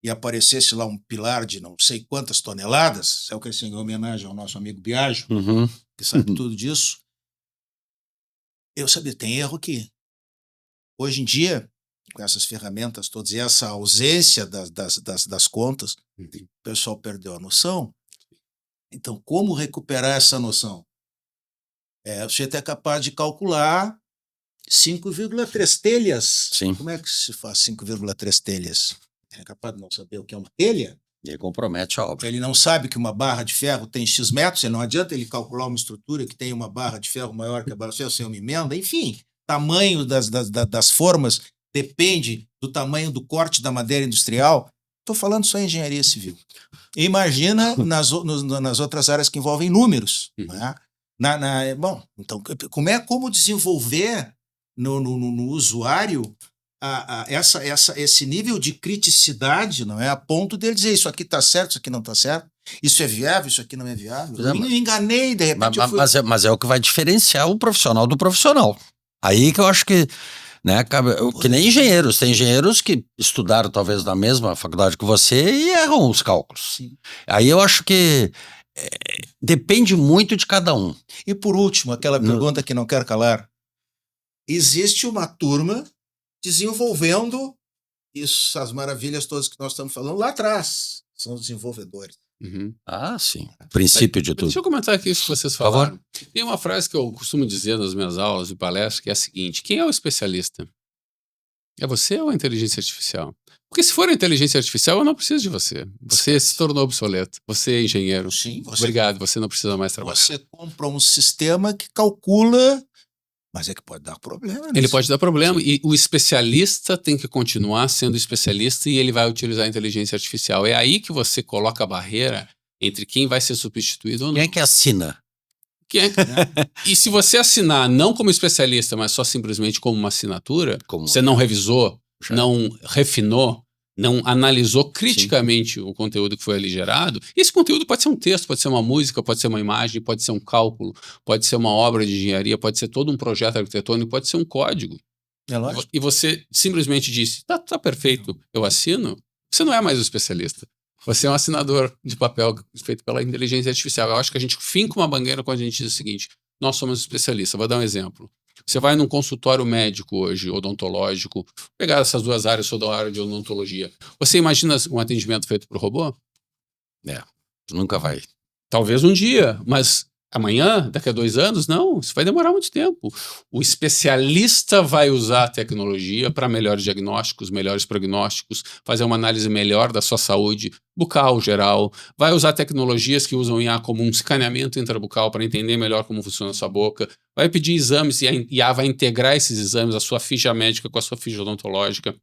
e aparecesse lá um pilar de não sei quantas toneladas, é o que assim, em homenagem ao nosso amigo Biagio, que sabe tudo disso, eu sabia, tem erro aqui. Hoje em dia, com essas ferramentas todas e essa ausência das contas, o pessoal perdeu a noção. Então, como recuperar essa noção? Você é capaz de calcular 5,3 telhas. Sim. Como é que se faz 5,3 telhas? É capaz de não saber o que é uma telha? E compromete a obra. Ele não sabe que uma barra de ferro tem X metros, não adianta ele calcular uma estrutura que tem uma barra de ferro maior que a barra de ferro sem uma emenda. Enfim, tamanho das formas depende do tamanho do corte da madeira industrial. Estou falando só em engenharia civil. Imagina nas outras áreas que envolvem números. Né? Bom, então, como desenvolver no usuário esse nível de criticidade, não é? A ponto dele dizer isso aqui está certo, isso aqui não está certo, isso é viável, isso aqui não é viável. Eu me enganei, de repente. Mas é o que vai diferenciar o profissional do profissional. Aí que eu acho que, né, que nem engenheiros. Tem engenheiros que estudaram talvez na mesma faculdade que você e erram os cálculos. Sim. Aí eu acho que depende muito de cada um. E por último, aquela pergunta que não quero calar. Existe uma turma desenvolvendo essas maravilhas todas que nós estamos falando lá atrás. São os desenvolvedores. Uhum. Ah, sim. Princípio de tudo. Deixa eu comentar aqui isso que vocês falaram. Tem uma frase que eu costumo dizer nas minhas aulas e palestras, que é a seguinte: quem é o especialista? É você ou a inteligência artificial? Porque se for a inteligência artificial, eu não preciso de você. Você se tornou obsoleto. Você é engenheiro. Sim. Obrigado, você não precisa mais trabalhar. Você compra um sistema que calcula, mas é que pode dar problema. Ele pode dar problema. E o especialista tem que continuar sendo especialista e ele vai utilizar a inteligência artificial. É aí que você coloca a barreira entre quem vai ser substituído ou não. Quem é que assina? E se você assinar não como especialista, mas só simplesmente como uma assinatura, você não revisou, não refinou, não analisou criticamente o conteúdo que foi ali gerado, esse conteúdo pode ser um texto, pode ser uma música, pode ser uma imagem, pode ser um cálculo, pode ser uma obra de engenharia, pode ser todo um projeto arquitetônico, pode ser um código. É lógico. E você simplesmente disse, tá perfeito, eu assino, você não é mais o especialista. Você é um assinador de papel feito pela inteligência artificial. Eu acho que a gente finca uma bandeira quando a gente diz o seguinte: nós somos especialistas. Vou dar um exemplo. Você vai num consultório médico hoje, odontológico, pegar essas duas áreas, sou da área de odontologia. Você imagina um atendimento feito por robô? Nunca vai. Talvez um dia, mas amanhã, daqui a 2 anos, não, isso vai demorar muito tempo. O especialista vai usar a tecnologia para melhores diagnósticos, melhores prognósticos, fazer uma análise melhor da sua saúde bucal geral, vai usar tecnologias que usam IA como um escaneamento intrabucal para entender melhor como funciona a sua boca, vai pedir exames e a IA vai integrar esses exames, a sua ficha médica com a sua ficha odontológica.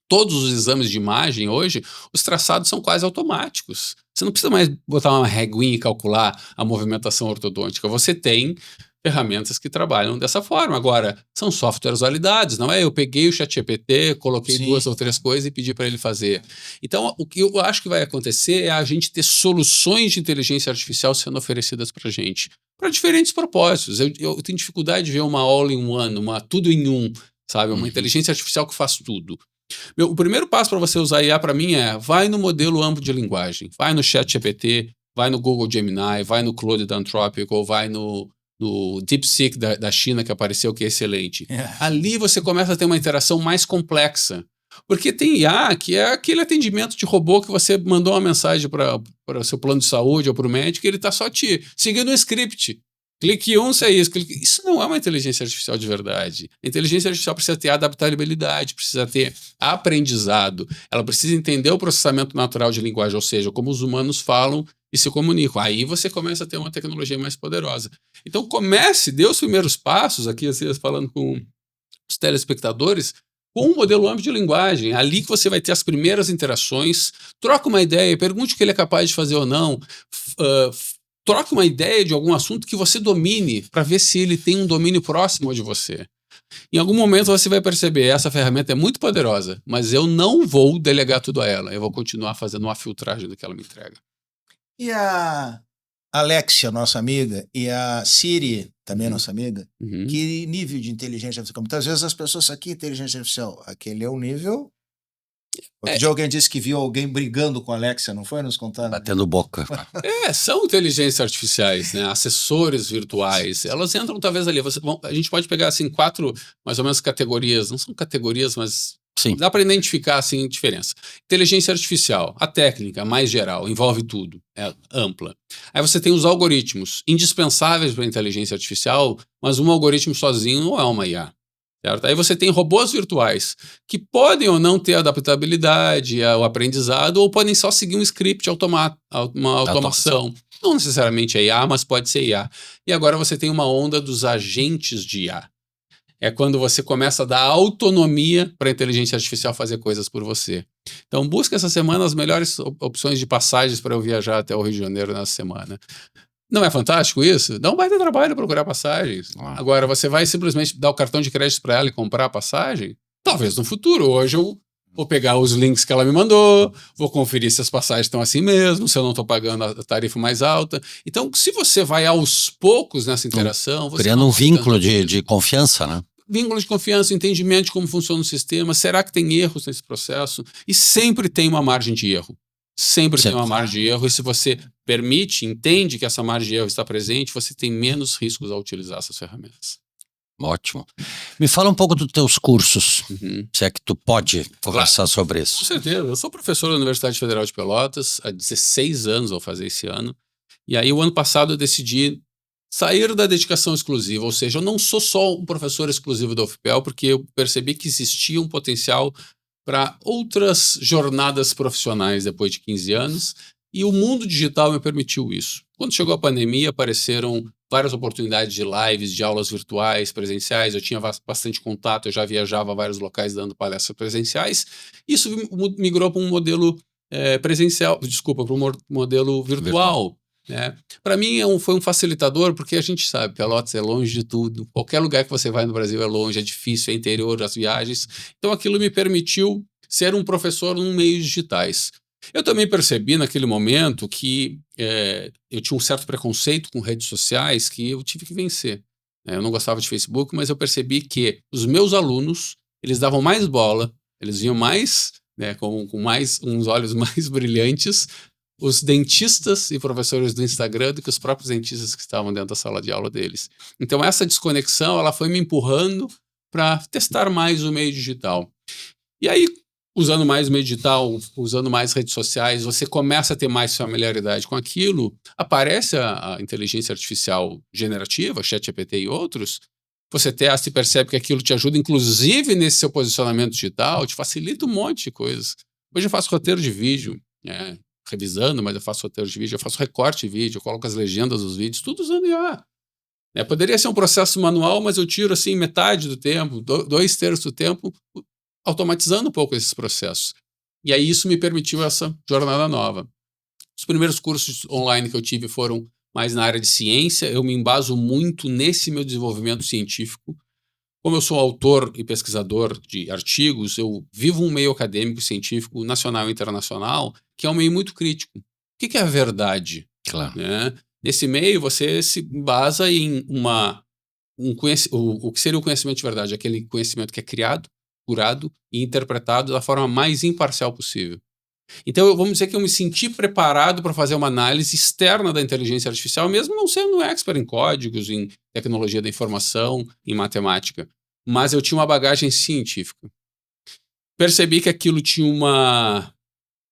Todos os exames de imagem hoje, os traçados são quase automáticos. Você não precisa mais botar uma reguinha e calcular a movimentação ortodôntica. Você tem ferramentas que trabalham dessa forma. Agora, são softwares validados, não é? Eu peguei o ChatGPT, coloquei 2 ou 3 coisas e pedi para ele fazer. Então, o que eu acho que vai acontecer é a gente ter soluções de inteligência artificial sendo oferecidas para a gente, para diferentes propósitos. Eu tenho dificuldade de ver uma all-in-one, uma tudo em um, sabe? Uma inteligência artificial que faz tudo. O primeiro passo para você usar IA para mim vai no modelo amplo de linguagem, vai no ChatGPT, vai no Google Gemini, vai no Claude da Anthropic ou vai no DeepSeek da China que apareceu, que é excelente. Ali você começa a ter uma interação mais complexa, porque tem IA que é aquele atendimento de robô que você mandou uma mensagem para o seu plano de saúde ou para o médico e ele está só te seguindo um script. Clique isso é isso. Isso não é uma inteligência artificial de verdade. A inteligência artificial precisa ter adaptabilidade, precisa ter aprendizado. Ela precisa entender o processamento natural de linguagem, ou seja, como os humanos falam e se comunicam. Aí você começa a ter uma tecnologia mais poderosa. Então dê os primeiros passos, aqui assim, falando com os telespectadores, com um modelo amplo de linguagem. Ali que você vai ter as primeiras interações, troca uma ideia, pergunte o que ele é capaz de fazer ou não, troque uma ideia de algum assunto que você domine, para ver se ele tem um domínio próximo de você. Em algum momento você vai perceber, essa ferramenta é muito poderosa, mas eu não vou delegar tudo a ela, eu vou continuar fazendo uma filtragem do que ela me entrega. E a Alexia, nossa amiga, e a Siri, também nossa amiga, que nível de inteligência artificial? Muitas vezes as pessoas, aqui inteligência artificial, aquele é o nível... Outro dia alguém disse que viu alguém brigando com a Alexia, não foi? Nos contando? Batendo boca. São inteligências artificiais, né? Assessores virtuais. Elas entram talvez ali. A gente pode pegar assim 4, mais ou menos, categorias. Não são categorias, mas Sim. Dá para identificar assim diferença. Inteligência artificial, a técnica mais geral, envolve tudo, é ampla. Aí você tem os algoritmos, indispensáveis para a inteligência artificial, mas um algoritmo sozinho não é uma IA. Certo? Aí você tem robôs virtuais, que podem ou não ter adaptabilidade ao aprendizado, ou podem só seguir um script, uma automação. Não necessariamente é IA, mas pode ser IA. E agora você tem uma onda dos agentes de IA. É quando você começa a dar autonomia para a inteligência artificial fazer coisas por você. Então busca essa semana as melhores opções de passagens para eu viajar até o Rio de Janeiro nessa semana. Não é fantástico isso? Dá um baita trabalho procurar passagens. Agora, você vai simplesmente dar o cartão de crédito para ela e comprar a passagem? Talvez no futuro. Hoje eu vou pegar os links que ela me mandou, vou conferir se as passagens estão assim mesmo, se eu não estou pagando a tarifa mais alta. Então, se você vai aos poucos nessa interação... Você criando um vínculo de confiança, né? Vínculo de confiança, entendimento de como funciona o sistema. Será que tem erros nesse processo? E sempre tem uma margem de erro. Sempre tem uma margem de erro, e se você permite, entende que essa margem de erro está presente, você tem menos riscos ao utilizar essas ferramentas. Ótimo. Me fala um pouco dos teus cursos, se é que tu pode conversar sobre isso. Com certeza. Eu sou professor da Universidade Federal de Pelotas, há 16 anos vou fazer esse ano, e aí o ano passado eu decidi sair da dedicação exclusiva, ou seja, eu não sou só um professor exclusivo da UFPEL, porque eu percebi que existia um potencial para outras jornadas profissionais depois de 15 anos, e o mundo digital me permitiu isso. Quando chegou a pandemia, apareceram várias oportunidades de lives, de aulas virtuais, presenciais, eu tinha bastante contato, eu já viajava a vários locais dando palestras presenciais, isso migrou para um modelo para um modelo virtual. Né? Para mim foi um facilitador, porque a gente sabe, Pelotas é longe de tudo, qualquer lugar que você vai no Brasil é longe, é difícil, é interior, as viagens, então aquilo me permitiu ser um professor em meios digitais. Eu também percebi naquele momento que eu tinha um certo preconceito com redes sociais que eu tive que vencer. Eu não gostava de Facebook, mas eu percebi que os meus alunos, eles davam mais bola, eles viam mais, com uns olhos mais brilhantes, os dentistas e professores do Instagram do que os próprios dentistas que estavam dentro da sala de aula deles. Então essa desconexão, ela foi me empurrando para testar mais o meio digital. E aí, usando mais o meio digital, usando mais redes sociais, você começa a ter mais familiaridade com aquilo, aparece a inteligência artificial generativa, ChatGPT e outros, você testa e percebe que aquilo te ajuda, inclusive nesse seu posicionamento digital, te facilita um monte de coisas. Hoje eu faço roteiro de vídeo, revisando, mas eu faço roteiro de vídeo, eu faço recorte de vídeo, eu coloco as legendas dos vídeos, tudo usando IA. Poderia ser um processo manual, mas eu tiro assim metade do tempo, 2/3 do tempo, automatizando um pouco esses processos. E aí isso me permitiu essa jornada nova. Os primeiros cursos online que eu tive foram mais na área de ciência, eu me embaso muito nesse meu desenvolvimento científico. Como eu sou autor e pesquisador de artigos, eu vivo um meio acadêmico científico nacional e internacional, que é um meio muito crítico. O que é a verdade? Claro. Nesse meio, você se basa em o que seria o conhecimento de verdade, aquele conhecimento que é criado, curado e interpretado da forma mais imparcial possível. Então, vamos dizer que eu me senti preparado para fazer uma análise externa da inteligência artificial, mesmo não sendo expert em códigos, em tecnologia da informação, em matemática. Mas eu tinha uma bagagem científica. Percebi que aquilo tinha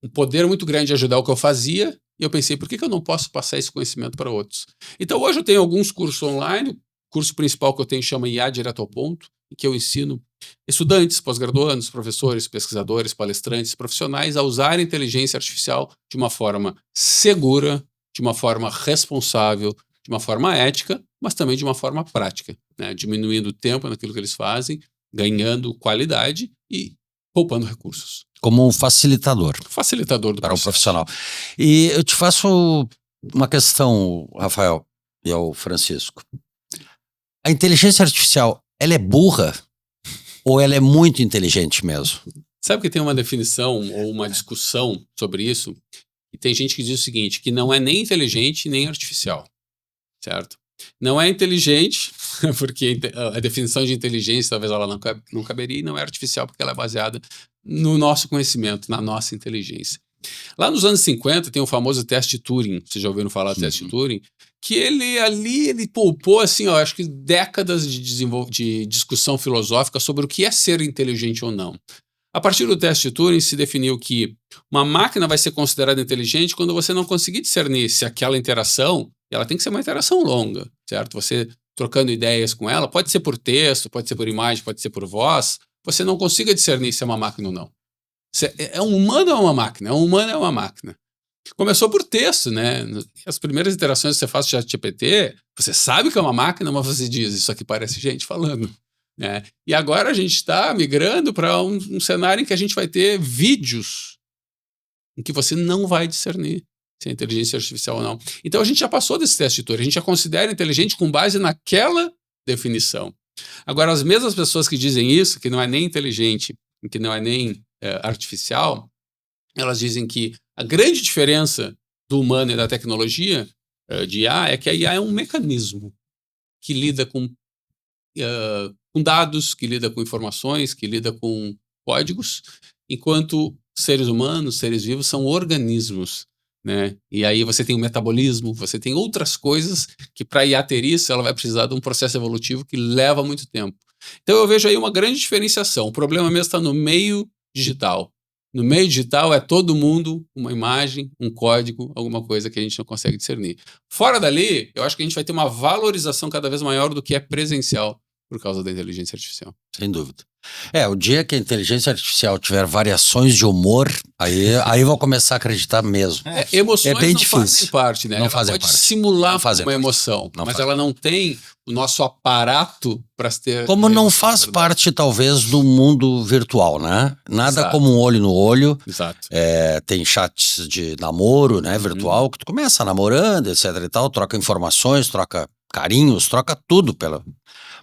um poder muito grande de ajudar o que eu fazia, e eu pensei, por que eu não posso passar esse conhecimento para outros? Então, hoje eu tenho alguns cursos online. O curso principal que eu tenho chama IA Direto ao Ponto, em que eu ensino estudantes, pós-graduandos, professores, pesquisadores, palestrantes, profissionais a usar a inteligência artificial de uma forma segura, de uma forma responsável, de uma forma ética, mas também de uma forma prática, né? Diminuindo o tempo naquilo que eles fazem, ganhando qualidade e poupando recursos. Como um facilitador Facilitador do para o processo. profissional. E eu te faço uma questão, Rafael e ao Francisco. A inteligência artificial, ela é burra ou ela é muito inteligente mesmo? Sabe que tem uma definição ou uma discussão sobre isso? E tem gente que diz o seguinte, que não é nem inteligente nem artificial, certo? Não é inteligente, porque a definição de inteligência talvez ela não caberia, e não é artificial porque ela é baseada no nosso conhecimento, na nossa inteligência. Lá nos anos 50 tem o famoso teste de Turing, vocês já ouviram falar do teste de Turing? Que ele poupou, assim, ó, acho que décadas de discussão filosófica sobre o que é ser inteligente ou não. A partir do teste de Turing se definiu que uma máquina vai ser considerada inteligente quando você não conseguir discernir se aquela interação, ela tem que ser uma interação longa, certo? Você trocando ideias com ela, pode ser por texto, pode ser por imagem, pode ser por voz, você não consiga discernir se é uma máquina ou não. Se é um humano ou é uma máquina? É um humano ou é uma máquina? Começou por texto, né? As primeiras interações que você faz com o ChatGPT, você sabe que é uma máquina, mas você diz, isso aqui parece gente falando. Né? E agora a gente está migrando para um cenário em que a gente vai ter vídeos em que você não vai discernir se é inteligência artificial ou não. Então a gente já passou desse teste de Turing, a gente já considera inteligente com base naquela definição. Agora, as mesmas pessoas que dizem isso, que não é nem inteligente, que não é nem artificial, elas dizem que a grande diferença do humano e da tecnologia de IA é que a IA é um mecanismo que lida com dados, que lida com informações, que lida com códigos, enquanto seres humanos, seres vivos, são organismos, né? E aí você tem o metabolismo, você tem outras coisas que para a IA ter isso, ela vai precisar de um processo evolutivo que leva muito tempo. Então eu vejo aí uma grande diferenciação. O problema mesmo está no meio digital. No meio digital é todo mundo uma imagem, um código, alguma coisa que a gente não consegue discernir. Fora dali, eu acho que a gente vai ter uma valorização cada vez maior do que é presencial por causa da inteligência artificial. Sem dúvida. O dia que a inteligência artificial tiver variações de humor, aí eu vou começar a acreditar mesmo. Emoções é bem não difícil. Fazem parte, né? Não ela fazem pode parte. simular Não uma emoção, mas fazem. ela não tem o nosso aparato para ter... Como não faz parte, talvez, do mundo virtual, né? Nada Exato. como um olho no olho. Exato. Tem chats de namoro, né, virtual, que tu começa namorando, etc e tal, troca informações, troca carinhos, troca tudo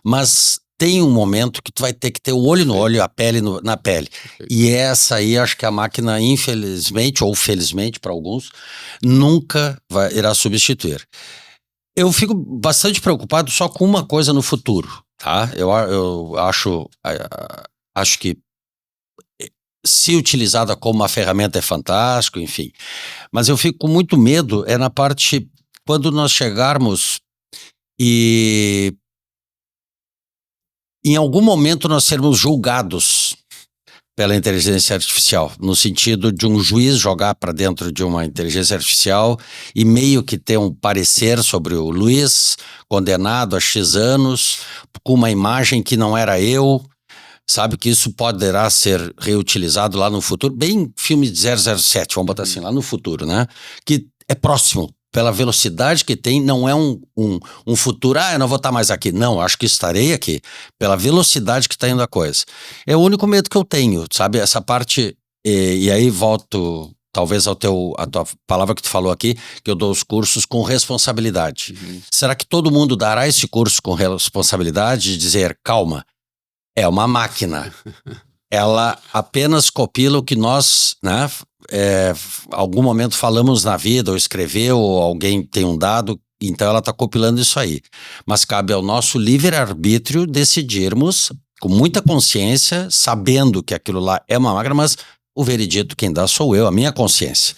Mas tem um momento que tu vai ter que ter o olho no olho e a pele na pele. E essa aí, acho que a máquina, infelizmente, ou felizmente para alguns, nunca irá substituir. Eu fico bastante preocupado só com uma coisa no futuro, tá? Eu acho que se utilizada como uma ferramenta é fantástico, enfim. Mas eu fico com muito medo na parte quando nós chegarmos e em algum momento nós sermos julgados pela inteligência artificial, no sentido de um juiz jogar para dentro de uma inteligência artificial e meio que ter um parecer sobre o Luiz, condenado a X anos, com uma imagem que não era eu, sabe, que isso poderá ser reutilizado lá no futuro, bem filme de 007, vamos botar assim, lá no futuro, né? Que é próximo. Pela velocidade que tem, não é um futuro, eu não vou estar mais aqui. Não, acho que estarei aqui, pela velocidade que está indo a coisa. É o único medo que eu tenho, sabe? Essa parte, e aí volto, talvez, a tua palavra que tu falou aqui, que eu dou os cursos com responsabilidade. Será que todo mundo dará esse curso com responsabilidade de dizer, calma, é uma máquina. Ela apenas copila o que nós, né, algum momento falamos na vida, ou escreveu, ou alguém tem um dado, então ela está compilando isso aí. Mas cabe ao nosso livre-arbítrio decidirmos, com muita consciência, sabendo que aquilo lá é uma máquina, mas o veredito quem dá sou eu, a minha consciência.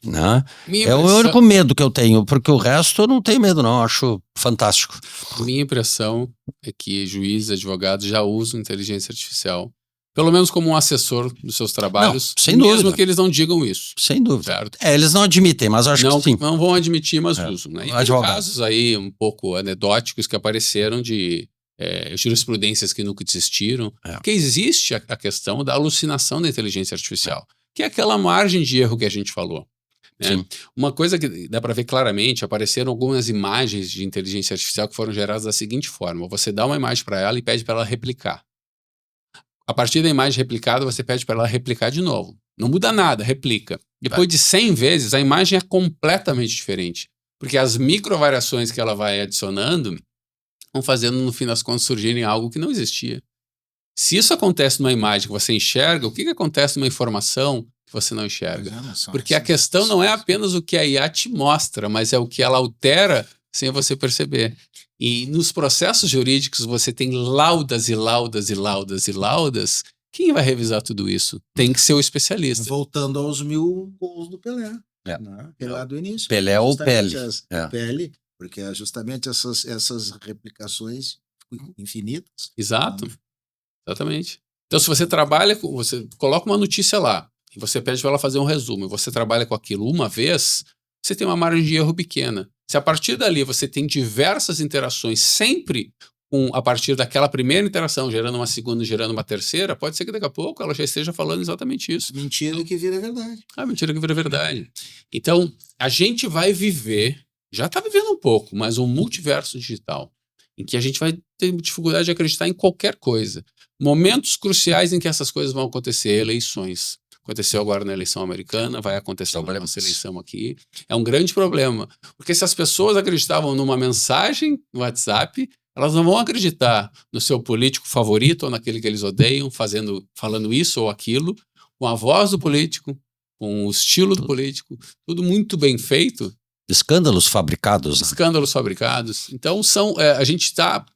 Né? É o único medo que eu tenho, porque o resto eu não tenho medo não, eu acho fantástico. Minha impressão é que juízes, advogados já usam inteligência artificial, pelo menos como um assessor dos seus trabalhos, não, sem mesmo dúvida. Que eles não digam isso. Sem dúvida. Certo? Eles não admitem, mas eu acho que sim. Não vão admitir, mas usam. Né? E tem casos aí um pouco anedóticos que apareceram de jurisprudências que nunca desistiram, porque existe a questão da alucinação da inteligência artificial, que é aquela margem de erro que a gente falou. né? Sim. Uma coisa que dá para ver claramente, apareceram algumas imagens de inteligência artificial que foram geradas da seguinte forma: você dá uma imagem para ela e pede para ela replicar. A partir da imagem replicada, você pede para ela replicar de novo. Não muda nada, replica. Depois de 100 vezes, a imagem é completamente diferente. Porque as microvariações que ela vai adicionando vão fazendo, no fim das contas, surgirem algo que não existia. Se isso acontece numa imagem que você enxerga, o que acontece numa informação que você não enxerga? Porque a questão não é apenas o que a IA te mostra, mas é o que ela altera sem você perceber. E nos processos jurídicos você tem laudas e laudas e laudas e laudas. Quem vai revisar tudo isso? Tem que ser o especialista. Voltando aos 1000 gols do Pelé. É. Né? Lá do início. Pelé ou Pele. Pele, porque é justamente essas replicações infinitas. Exato. Exatamente. Então, se você trabalha com. Você coloca uma notícia lá e você pede para ela fazer um resumo, e você trabalha com aquilo uma vez, você tem uma margem de erro pequena. Se a partir dali você tem diversas interações, sempre a partir daquela primeira interação, gerando uma segunda, gerando uma terceira, pode ser que daqui a pouco ela já esteja falando exatamente isso. Mentira que vira verdade. Mentira que vira verdade. Então, a gente vai viver, já está vivendo um pouco, mas um multiverso digital, em que a gente vai ter dificuldade de acreditar em qualquer coisa. Momentos cruciais em que essas coisas vão acontecer, eleições. Aconteceu agora na eleição americana, vai acontecer na nossa eleição aqui. É um grande problema, porque se as pessoas acreditavam numa mensagem no WhatsApp, elas não vão acreditar no seu político favorito ou naquele que eles odeiam, falando isso ou aquilo, com a voz do político, com o estilo do político, tudo muito bem feito. Escândalos fabricados. Né? Escândalos fabricados. Então, a gente está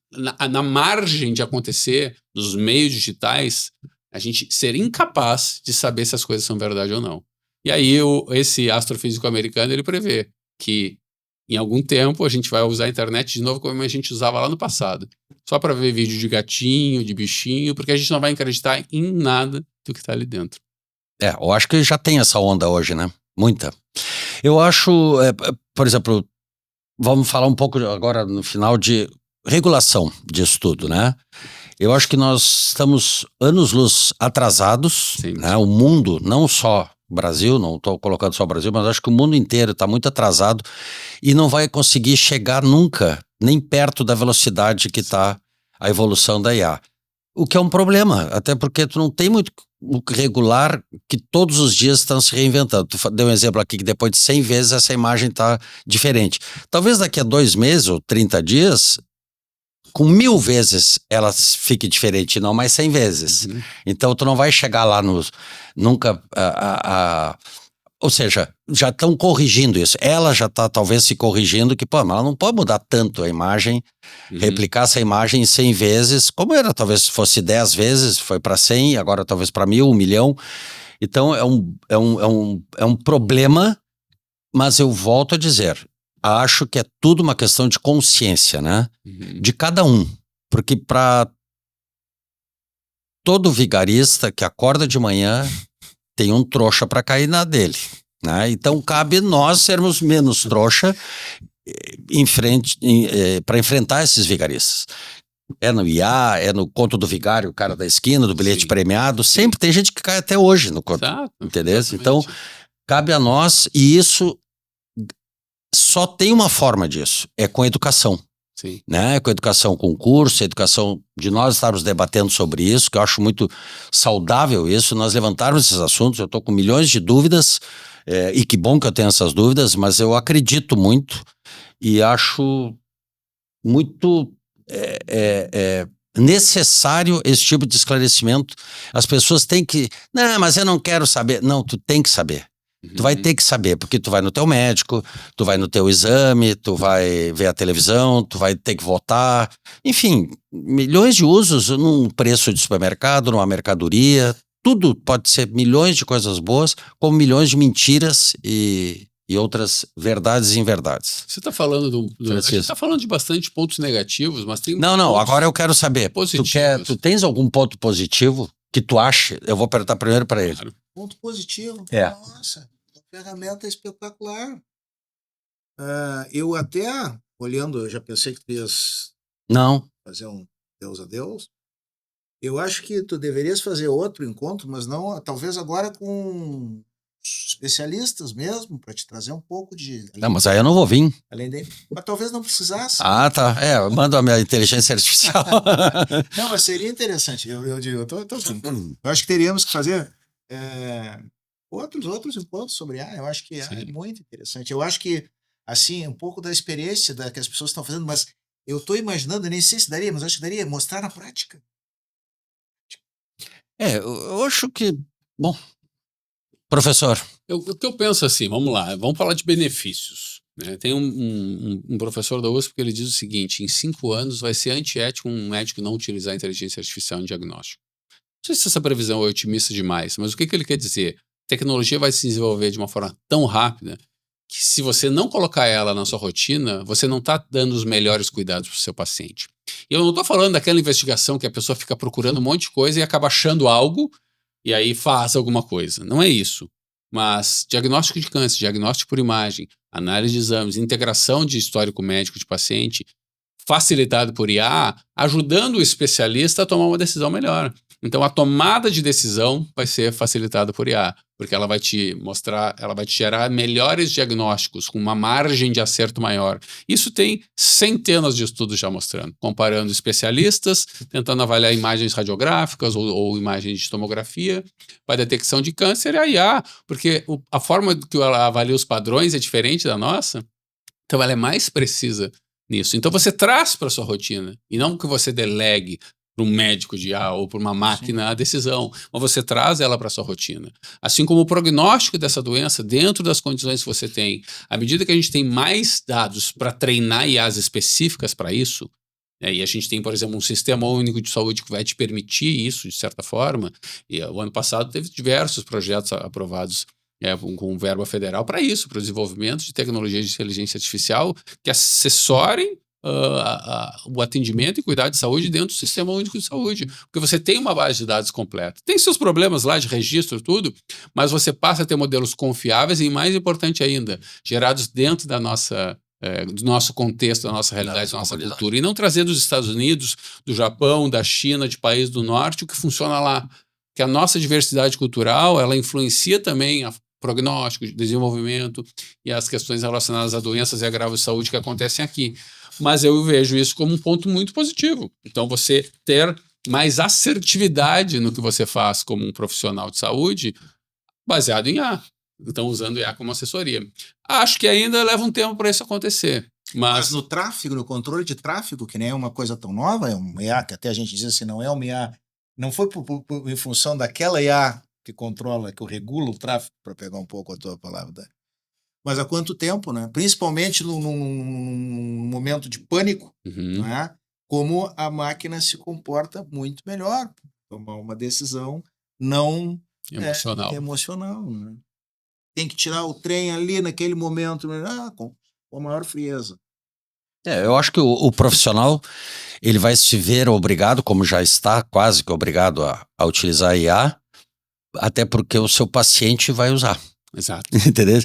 na margem de acontecer nos meios digitais, a gente ser incapaz de saber se as coisas são verdade ou não. E aí, esse astrofísico americano, ele prevê que em algum tempo a gente vai usar a internet de novo como a gente usava lá no passado. Só para ver vídeo de gatinho, de bichinho, porque a gente não vai acreditar em nada do que está ali dentro. Eu acho que já tem essa onda hoje, né? Muita. Eu acho, por exemplo, vamos falar um pouco agora no final de regulação disso tudo, né? Eu acho que nós estamos anos-luz atrasados, né? O mundo, não só o Brasil, não estou colocando só o Brasil, mas acho que o mundo inteiro está muito atrasado e não vai conseguir chegar nunca, nem perto da velocidade que está a evolução da IA. O que é um problema, até porque tu não tem muito o que regular, que todos os dias estão se reinventando. Tu deu um exemplo aqui que depois de 100 vezes essa imagem está diferente. Talvez daqui a 2 meses ou 30 dias, com 1000 vezes ela fique diferente, não mais 100 vezes. Uhum. Então tu não vai chegar lá nunca ou seja, já estão corrigindo isso. Ela já está talvez se corrigindo que, mas ela não pode mudar tanto a imagem, replicar essa imagem 100 vezes, como era, talvez fosse 10 vezes, foi para 100, agora talvez para 1000, 1 milhão. Então é um problema, mas eu volto a dizer, acho que é tudo uma questão de consciência, né? De cada um. Porque para todo vigarista que acorda de manhã tem um trouxa para cair na dele, né? Então cabe nós sermos menos trouxa para enfrentar esses vigaristas. É no IA, é no conto do vigário, o cara da esquina, do bilhete premiado, sempre tem gente que cai até hoje no conto, entendeu? Então cabe a nós, e isso só tem uma forma disso, é com educação. Sim. Né? Com educação, com curso, educação de nós estarmos debatendo sobre isso, que eu acho muito saudável isso, nós levantarmos esses assuntos. Eu estou com milhões de dúvidas, e que bom que eu tenho essas dúvidas, mas eu acredito muito e acho muito necessário esse tipo de esclarecimento. As pessoas têm que, não, mas eu não quero saber. Não, tu tem que saber. Tu vai ter que saber, porque tu vai no teu médico, tu vai no teu exame, tu vai ver a televisão, tu vai ter que votar. Enfim, milhões de usos num preço de supermercado, numa mercadoria. Tudo pode ser milhões de coisas boas, como milhões de mentiras e outras verdades e inverdades. Você está falando a gente está falando de bastante pontos negativos, mas tem Não, agora eu quero saber. Tu tens algum ponto positivo que tu acha? Eu vou perguntar primeiro para ele. Claro. Ponto positivo. Nossa, uma ferramenta espetacular. Eu até, olhando, eu já pensei que tu ias fazer um Deus a Deus. Eu acho que tu deverias fazer outro encontro, mas não, talvez agora com especialistas mesmo, para te trazer um pouco de... Não, mas aí eu não vou vir. Além dele, mas talvez não precisasse. Ah, tá. Manda a minha inteligência artificial. Não, mas seria interessante. Eu acho que teríamos que fazer outros encontros sobre IA. Eu acho que é muito interessante. Eu acho que, assim, um pouco da experiência que as pessoas estão fazendo, mas eu estou imaginando, nem sei se daria, mas acho que daria mostrar na prática. Eu acho que... Bom, professor. O que eu penso assim, vamos lá, vamos falar de benefícios. Né? Tem um professor da USP que ele diz o seguinte: em 5 anos vai ser antiético um médico não utilizar a inteligência artificial em diagnóstico. Não sei se essa previsão é otimista demais, mas o que ele quer dizer? A tecnologia vai se desenvolver de uma forma tão rápida que, se você não colocar ela na sua rotina, você não está dando os melhores cuidados para o seu paciente. E eu não estou falando daquela investigação que a pessoa fica procurando um monte de coisa e acaba achando algo e aí faz alguma coisa. Não é isso. Mas diagnóstico de câncer, diagnóstico por imagem, análise de exames, integração de histórico médico de paciente, facilitado por IA, ajudando o especialista a tomar uma decisão melhor. Então, a tomada de decisão vai ser facilitada por IA, porque ela vai te mostrar, ela vai te gerar melhores diagnósticos com uma margem de acerto maior. Isso tem centenas de estudos já mostrando, comparando especialistas, tentando avaliar imagens radiográficas ou imagens de tomografia para detecção de câncer e a IA, porque a forma que ela avalia os padrões é diferente da nossa, então ela é mais precisa nisso. Então você traz para sua rotina, e não que você delegue para um médico de IA ou para uma máquina a decisão, mas você traz ela para sua rotina. Assim como o prognóstico dessa doença, dentro das condições que você tem, à medida que a gente tem mais dados para treinar IAs específicas para isso, e a gente tem, por exemplo, um sistema único de saúde que vai te permitir isso, de certa forma, e o ano passado teve diversos projetos aprovados com verba federal para isso, para o desenvolvimento de tecnologias de inteligência artificial que assessorem o atendimento e cuidado de saúde dentro do Sistema Único de Saúde, porque você tem uma base de dados completa. Tem seus problemas lá de registro, tudo, mas você passa a ter modelos confiáveis e, mais importante ainda, gerados dentro da nossa, do nosso contexto, da nossa realidade, da nossa cultura, e não trazer dos Estados Unidos, do Japão, da China, de países do norte, o que funciona lá. Que a nossa diversidade cultural, ela influencia também a prognóstico, desenvolvimento e as questões relacionadas a doenças e agravos de saúde que acontecem aqui. Mas eu vejo isso como um ponto muito positivo. Então, você ter mais assertividade no que você faz como um profissional de saúde, baseado em IA. Então, usando IA como assessoria. Acho que ainda leva um tempo para isso acontecer. Mas no tráfego, no controle de tráfego, que nem é uma coisa tão nova, é um IA que até a gente diz assim, não é uma IA, não foi em função daquela IA que controla, que regula o tráfego, para pegar um pouco a tua palavra, mas há quanto tempo, né? Principalmente num momento de pânico, né? Como a máquina se comporta muito melhor, tomar uma decisão não emocional, né? Tem que tirar o trem ali naquele momento, com a maior frieza. Eu acho que o profissional, ele vai se ver obrigado, como já está quase que obrigado a utilizar a IA, até porque o seu paciente vai usar. Exato. Entendeu?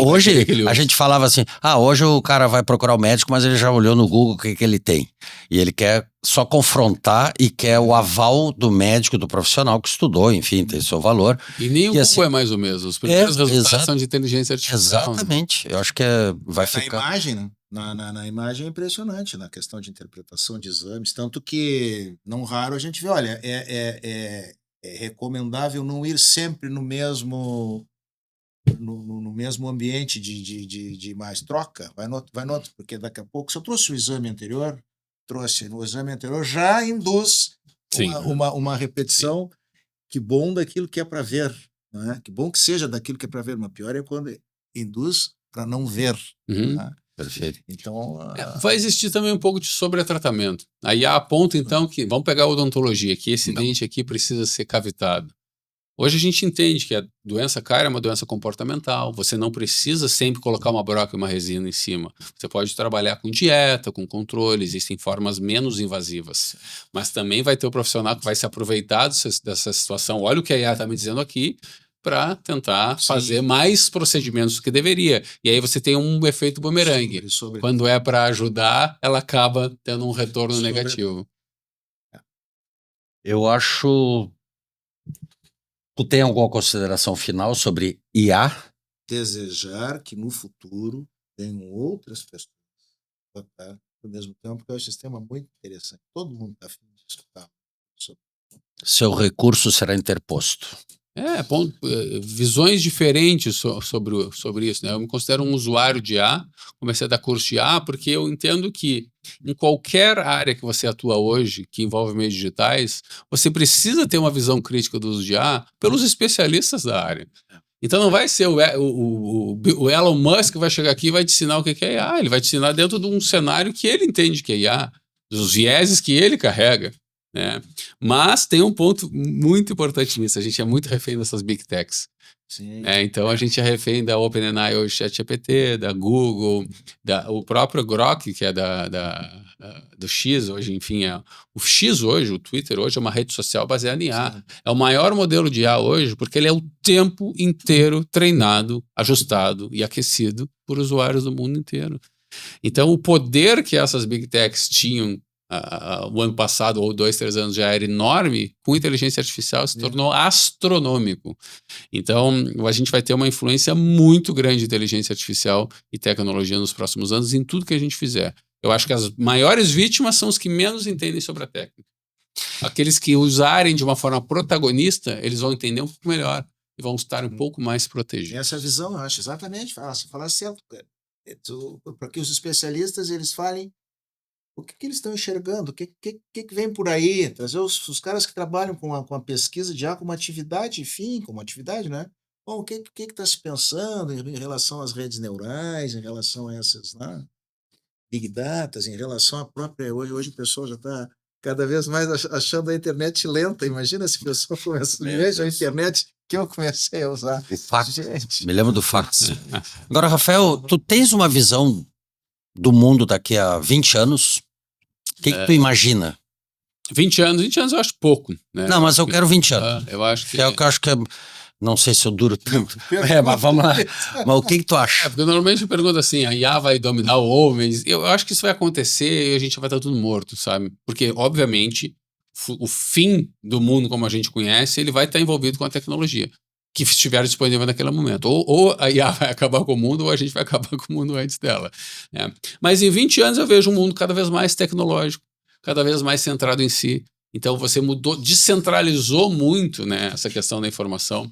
Hoje a gente falava assim, hoje o cara vai procurar o médico, mas ele já olhou no Google o que ele tem. E ele quer só confrontar e quer o aval do médico, do profissional que estudou, enfim, tem seu valor. E nem o Google assim, é mais o mesmo. Os primeiros resultados são de inteligência artificial. Exatamente. Eu acho que vai ficar... Na imagem, né? Na imagem é impressionante, na questão de interpretação de exames, tanto que, não raro, a gente vê, olha, é recomendável não ir sempre no mesmo ambiente de imagem. Troca, vai no outro, porque daqui a pouco, se eu trouxe o exame anterior, já induz uma repetição. Sim. Que bom daquilo que é para ver, né? Que bom que seja daquilo que é para ver, mas pior é quando induz para não ver. Né? Perfeito. Então, vai existir também um pouco de sobretratamento. Aí há ponto, então, que vamos pegar a odontologia, que esse dente aqui precisa ser cavitado. Hoje a gente entende que a doença cárie é uma doença comportamental, você não precisa sempre colocar uma broca e uma resina em cima. Você pode trabalhar com dieta, com controle, existem formas menos invasivas. Mas também vai ter o profissional que vai se aproveitar dessa situação. Olha o que a IA está me dizendo aqui, para tentar fazer mais procedimentos do que deveria. E aí você tem um efeito bumerangue. Quando é para ajudar, ela acaba tendo um retorno negativo. Eu acho... Tu tem alguma consideração final sobre IA? Desejar que no futuro tenham outras pessoas para estar ao mesmo tempo, porque eu acho esse tema muito interessante. Todo mundo está afim de estudar sobre. Seu recurso será interposto. Visões diferentes sobre isso, né? Eu me considero um usuário de IA, comecei a dar curso de IA, porque eu entendo que em qualquer área que você atua hoje, que envolve meios digitais, você precisa ter uma visão crítica do uso de IA pelos especialistas da área. Então não vai ser o Elon Musk que vai chegar aqui e vai te ensinar o que é IA, ele vai te ensinar dentro de um cenário que ele entende que é IA, dos vieses que ele carrega. Né? Mas tem um ponto muito importante nisso, a gente é muito refém dessas Big Techs. Sim. Então a gente é refém da OpenAI hoje, ChatGPT, da Google, o próprio Grok, que é do X hoje, enfim, o X hoje, o Twitter hoje é uma rede social baseada em IA. Sim. É o maior modelo de IA hoje porque ele é o tempo inteiro treinado, ajustado e aquecido por usuários do mundo inteiro. Então o poder que essas Big Techs tinham o ano passado, ou 2, 3 anos, já era enorme, com inteligência artificial se tornou astronômico. Então, a gente vai ter uma influência muito grande de inteligência artificial e tecnologia nos próximos anos em tudo que a gente fizer. Eu acho que as maiores vítimas são os que menos entendem sobre a técnica. Aqueles que usarem de uma forma protagonista, eles vão entender um pouco melhor e vão estar um pouco mais protegidos. Essa visão, eu acho exatamente, fala certo, cara. Para que os especialistas eles falem o que eles estão enxergando, o que vem por aí, trazer os caras que trabalham com a pesquisa de IA como atividade, enfim, como atividade, né? Bom, o que está se pensando em relação às redes neurais, em relação a essas, né, Big Data, em relação à própria... Hoje o pessoal já está cada vez mais achando a internet lenta. Imagina se o pessoal começa a ver a internet que eu comecei a usar. O fax. Me lembro do fax. Agora, Rafael, tu tens uma visão do mundo daqui a 20 anos? O que tu imagina? 20 anos eu acho pouco. Né? Não, mas eu quero 20 anos. Eu acho que... eu acho que não sei se eu duro tanto. Mas vamos lá. Mas o que tu acha? Porque normalmente eu pergunto assim, a IA vai dominar o homem. Eu acho que isso vai acontecer e a gente vai estar tudo morto, sabe? Porque, obviamente, o fim do mundo como a gente conhece, ele vai estar envolvido com a tecnologia que estiver disponível naquele momento. Ou a IA vai acabar com o mundo, ou a gente vai acabar com o mundo antes dela. Né? Mas em 20 anos eu vejo um mundo cada vez mais tecnológico, cada vez mais centrado em si. Então você descentralizou muito, né, essa questão da informação.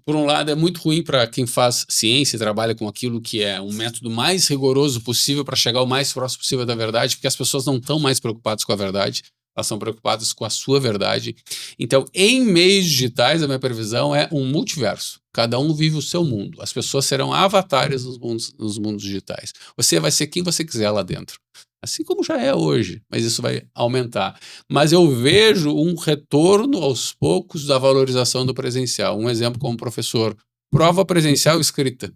Por um lado, é muito ruim para quem faz ciência e trabalha com aquilo que é um método mais rigoroso possível para chegar o mais próximo possível da verdade, porque as pessoas não estão mais preocupadas com a verdade, elas são preocupadas com a sua verdade. Então, em meios digitais, a minha previsão é um multiverso. Cada um vive o seu mundo. As pessoas serão avatares nos mundos digitais. Você vai ser quem você quiser lá dentro. Assim como já é hoje, mas isso vai aumentar. Mas eu vejo um retorno aos poucos da valorização do presencial. Um exemplo como professor, prova presencial escrita.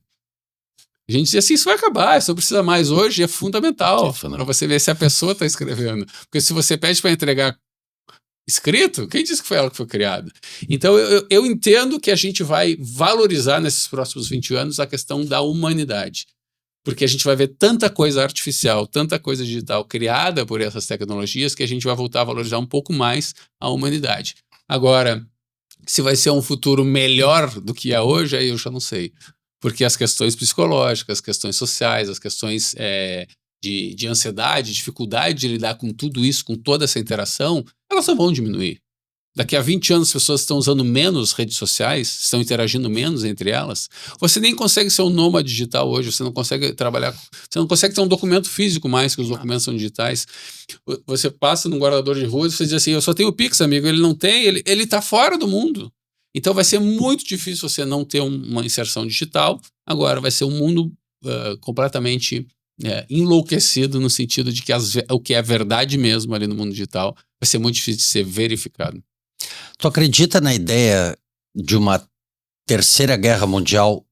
A gente diz assim, isso vai acabar, isso não precisa mais. Hoje é fundamental para você ver se a pessoa está escrevendo. Porque se você pede para entregar escrito, quem disse que foi ela que foi criada? Então eu entendo que a gente vai valorizar nesses próximos 20 anos a questão da humanidade. Porque a gente vai ver tanta coisa artificial, tanta coisa digital criada por essas tecnologias que a gente vai voltar a valorizar um pouco mais a humanidade. Agora, se vai ser um futuro melhor do que é hoje, aí eu já não sei. Porque as questões psicológicas, as questões sociais, as questões de ansiedade, dificuldade de lidar com tudo isso, com toda essa interação, elas não vão diminuir. Daqui a 20 anos as pessoas estão usando menos redes sociais, estão interagindo menos entre elas. Você nem consegue ser um nômade digital hoje, você não consegue trabalhar, você não consegue ter um documento físico mais, que os documentos são digitais. Você passa num guardador de rua e você diz assim, eu só tenho o Pix, amigo, ele não tem, ele está fora do mundo. Então vai ser muito difícil você não ter uma inserção digital. Agora vai ser um mundo completamente enlouquecido no sentido de que o que é verdade mesmo ali no mundo digital vai ser muito difícil de ser verificado. Tu acredita na ideia de uma terceira guerra mundial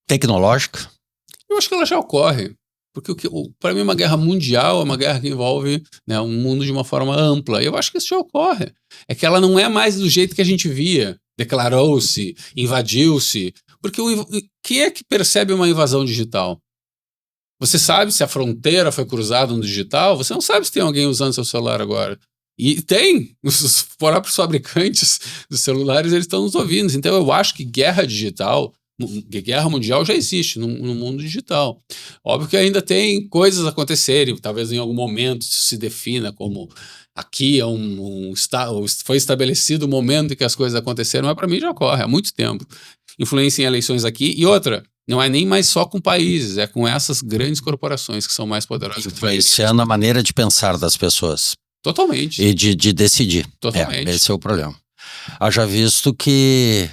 tecnológica? Eu acho que ela já ocorre. Porque para mim uma guerra mundial é uma guerra que envolve, né, um mundo de uma forma ampla. Eu acho que isso já ocorre. É que ela não é mais do jeito que a gente via. Declarou-se, invadiu-se. Porque quem é que percebe uma invasão digital? Você sabe se a fronteira foi cruzada no digital? Você não sabe se tem alguém usando seu celular agora. E tem, os próprios fabricantes dos celulares, eles estão nos ouvindo. Então eu acho que guerra mundial já existe no mundo digital. Óbvio que ainda tem coisas acontecerem, talvez em algum momento isso se defina como aqui foi estabelecido o momento em que as coisas aconteceram, mas para mim já ocorre há muito tempo. Influência em eleições aqui. E outra, não é nem mais só com países, é com essas grandes corporações que são mais poderosas. Influenciando a maneira de pensar das pessoas. Totalmente. E de decidir. Totalmente. Esse é o problema. Haja visto que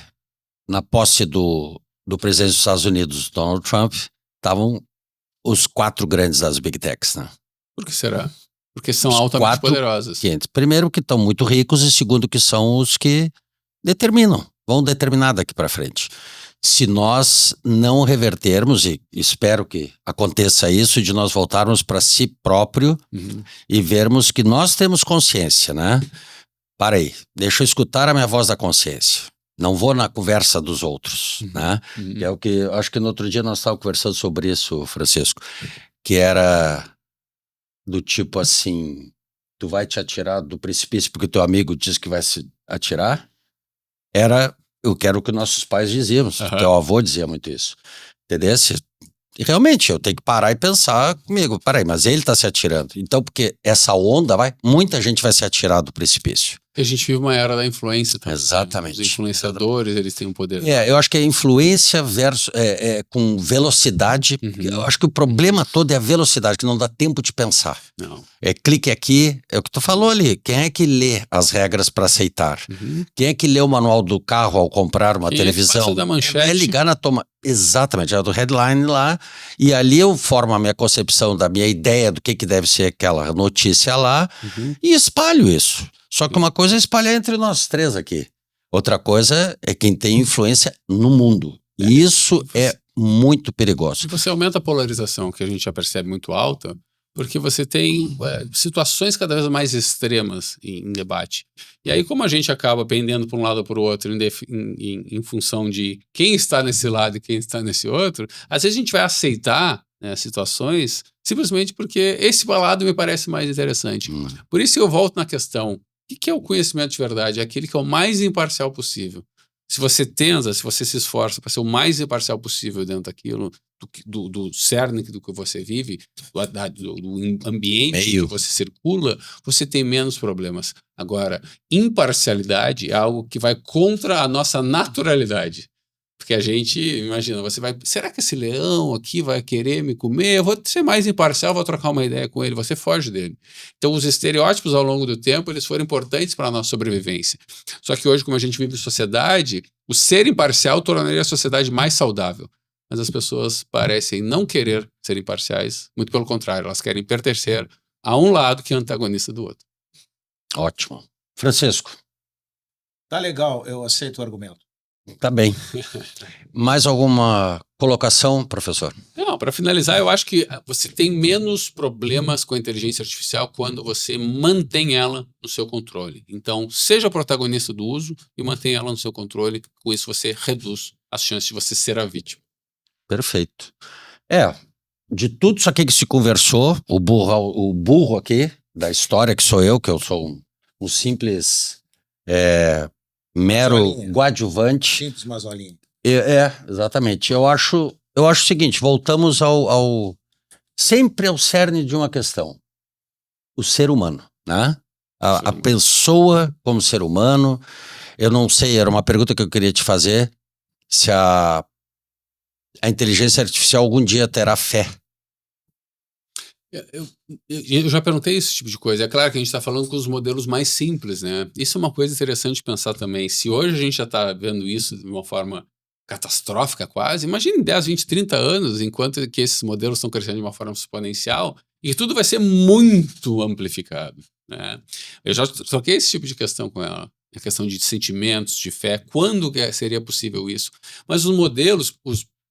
na posse do presidente dos Estados Unidos, Donald Trump, estavam os 4 grandes das Big Techs, né? Por que será? Porque são Os altamente 4 poderosas. Primeiro que estão muito ricos e segundo que são os que vão determinar daqui para frente. Se nós não revertermos, e espero que aconteça isso, de nós voltarmos para si próprio e vermos que nós temos consciência, né? Para aí, deixa eu escutar a minha voz da consciência. Não vou na conversa dos outros, né? Que é o que, acho que no outro dia nós estávamos conversando sobre isso, Francisco, que era do tipo assim, tu vai te atirar do precipício porque teu amigo diz que vai se atirar? Eu quero o que nossos pais diziam, teu avô dizia muito isso, entendeu? E realmente, eu tenho que parar e pensar comigo, peraí, mas ele está se atirando, então porque essa onda muita gente vai se atirar do precipício. A gente vive uma era da influência também. Exatamente. Os influenciadores, eles têm um poder. Eu acho que é influência com velocidade. Eu acho que o problema todo é a velocidade, que não dá tempo de pensar. Não. Clique aqui, é o que tu falou ali. Quem é que lê as regras para aceitar? Quem é que lê o manual do carro ao comprar uma televisão? Passa da manchete. É ligar na toma. Exatamente, é do headline lá. E ali eu formo a minha concepção da minha ideia do que deve ser aquela notícia lá e espalho isso. Só que uma coisa é espalhar entre nós 3 aqui. Outra coisa é quem tem influência no mundo. E isso é muito perigoso. Você aumenta a polarização, que a gente já percebe muito alta, porque você tem situações cada vez mais extremas em debate. E aí, como a gente acaba pendendo para um lado ou para o outro em função de quem está nesse lado e quem está nesse outro, às vezes a gente vai aceitar situações simplesmente porque esse lado me parece mais interessante. Por isso eu volto na questão. O que é o conhecimento de verdade? É aquele que é o mais imparcial possível. Se você se esforça para ser o mais imparcial possível dentro daquilo, do cerne do que você vive, do ambiente que você circula, você tem menos problemas. Agora, imparcialidade é algo que vai contra a nossa naturalidade. Porque a gente, imagina, será que esse leão aqui vai querer me comer? Eu vou ser mais imparcial, vou trocar uma ideia com ele, você foge dele. Então os estereótipos ao longo do tempo, eles foram importantes para a nossa sobrevivência. Só que hoje, como a gente vive em sociedade, o ser imparcial tornaria a sociedade mais saudável. Mas as pessoas parecem não querer ser imparciais, muito pelo contrário, elas querem pertencer a um lado que é antagonista do outro. Ótimo. Francisco. Tá legal, eu aceito o argumento. Tá bem. Mais alguma colocação, professor? Não, para finalizar, eu acho que você tem menos problemas com a inteligência artificial quando você mantém ela no seu controle. Então, seja protagonista do uso e mantenha ela no seu controle. Com isso, você reduz as chances de você ser a vítima. Perfeito. De tudo isso aqui que se conversou, o burro aqui da história, que sou eu sou um simples... mero coadjuvante. Simples mazolinha. Exatamente. Eu acho o seguinte, voltamos sempre ao cerne de uma questão. O ser humano, né? A pessoa como ser humano. Eu não sei, era uma pergunta que eu queria te fazer, se a inteligência artificial algum dia terá fé. Eu já perguntei esse tipo de coisa. É claro que a gente está falando com os modelos mais simples, né? Isso é uma coisa interessante de pensar também. Se hoje a gente já está vendo isso de uma forma catastrófica quase, imagine em 10, 20, 30 anos, enquanto que esses modelos estão crescendo de uma forma exponencial, e tudo vai ser muito amplificado, né? Eu já troquei esse tipo de questão com ela. A questão de sentimentos, de fé, quando seria possível isso? Mas os modelos,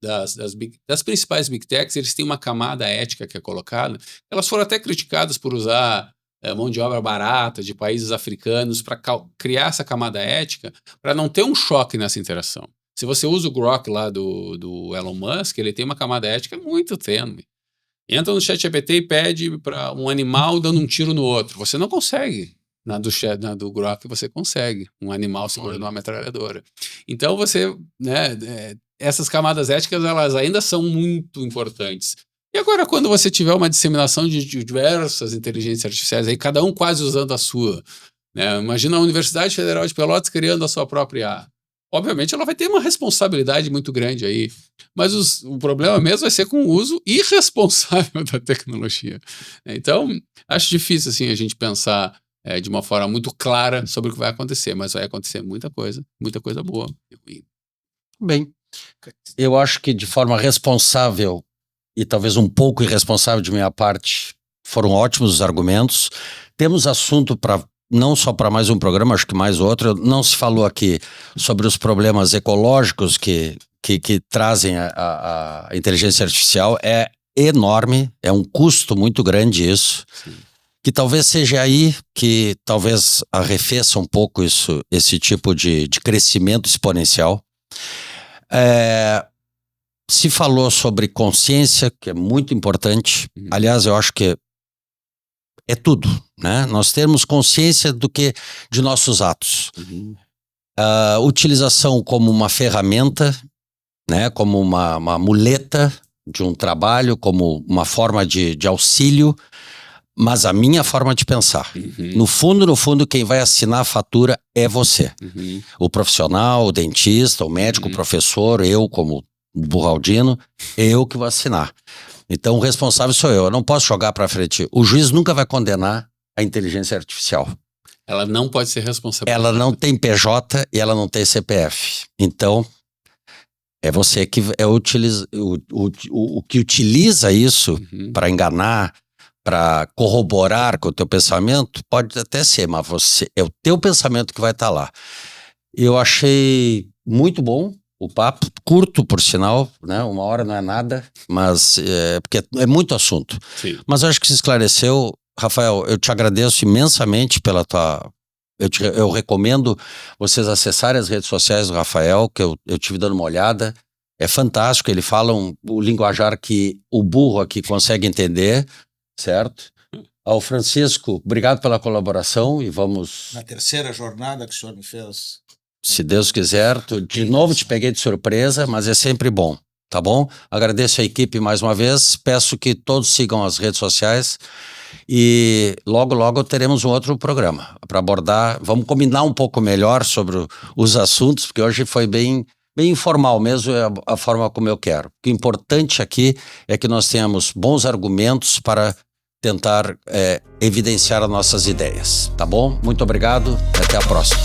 das principais Big Techs, eles têm uma camada ética que é colocada. Elas foram até criticadas por usar mão de obra barata de países africanos para criar essa camada ética, para não ter um choque nessa interação. Se você usa o Grok lá do Elon Musk, ele tem uma camada ética muito tênue. Entra no ChatGPT e pede para um animal dando um tiro no outro. Você não consegue Na do Grok você consegue. Um animal segurando uma metralhadora. Então você, né, essas camadas éticas, elas ainda são muito importantes. E agora, quando você tiver uma disseminação de diversas inteligências artificiais, aí cada um quase usando a sua, né? Imagina a Universidade Federal de Pelotas criando a sua própria IA. Obviamente ela vai ter uma responsabilidade muito grande aí, mas o problema mesmo vai ser com o uso irresponsável da tecnologia. Então, acho difícil assim, a gente pensar de uma forma muito clara sobre o que vai acontecer, mas vai acontecer muita coisa boa e ruim. Bem, eu acho que de forma responsável e talvez um pouco irresponsável de minha parte, foram ótimos os argumentos. Temos assunto para não só para mais um programa, acho que mais outro. Não se falou aqui sobre os problemas ecológicos que trazem a inteligência artificial. É enorme, é um custo muito grande isso. Sim. Que talvez seja aí que talvez arrefeça um pouco esse tipo de crescimento exponencial. Se falou sobre consciência, que é muito importante. Aliás, eu acho que é tudo, né? Nós temos consciência de nossos atos. A utilização como uma ferramenta, né? Como uma muleta de um trabalho, como uma forma de auxílio, mas a minha forma de pensar. No fundo, quem vai assinar a fatura é você. O profissional, o dentista, o médico, o professor, eu como Burraldino, é eu que vou assinar. Então o responsável sou eu não posso jogar para frente. O juiz nunca vai condenar a inteligência artificial. Ela não pode ser responsável. Ela não tem PJ e ela não tem CPF. Então, é você que o que utiliza isso para enganar, para corroborar com o teu pensamento, pode até ser, mas é o teu pensamento que vai estar lá. Eu achei muito bom o papo, curto por sinal, né? 1 hora não é nada, mas porque é muito assunto. Sim. Mas eu acho que se esclareceu. Rafael, eu te agradeço imensamente pela tua... Eu recomendo vocês acessarem as redes sociais do Rafael, que eu tive dando uma olhada. É fantástico, ele fala o linguajar que o burro aqui consegue entender, certo? Ao Francisco, obrigado pela colaboração e vamos... Na terceira jornada que o senhor me fez... Se Deus quiser, de novo te peguei de surpresa, mas é sempre bom, tá bom? Agradeço a equipe mais uma vez, peço que todos sigam as redes sociais e logo teremos um outro programa para abordar, vamos combinar um pouco melhor sobre os assuntos, porque hoje foi bem informal mesmo, é a forma como eu quero. O importante aqui é que nós tenhamos bons argumentos para tentar evidenciar as nossas ideias, tá bom? Muito obrigado e até a próxima.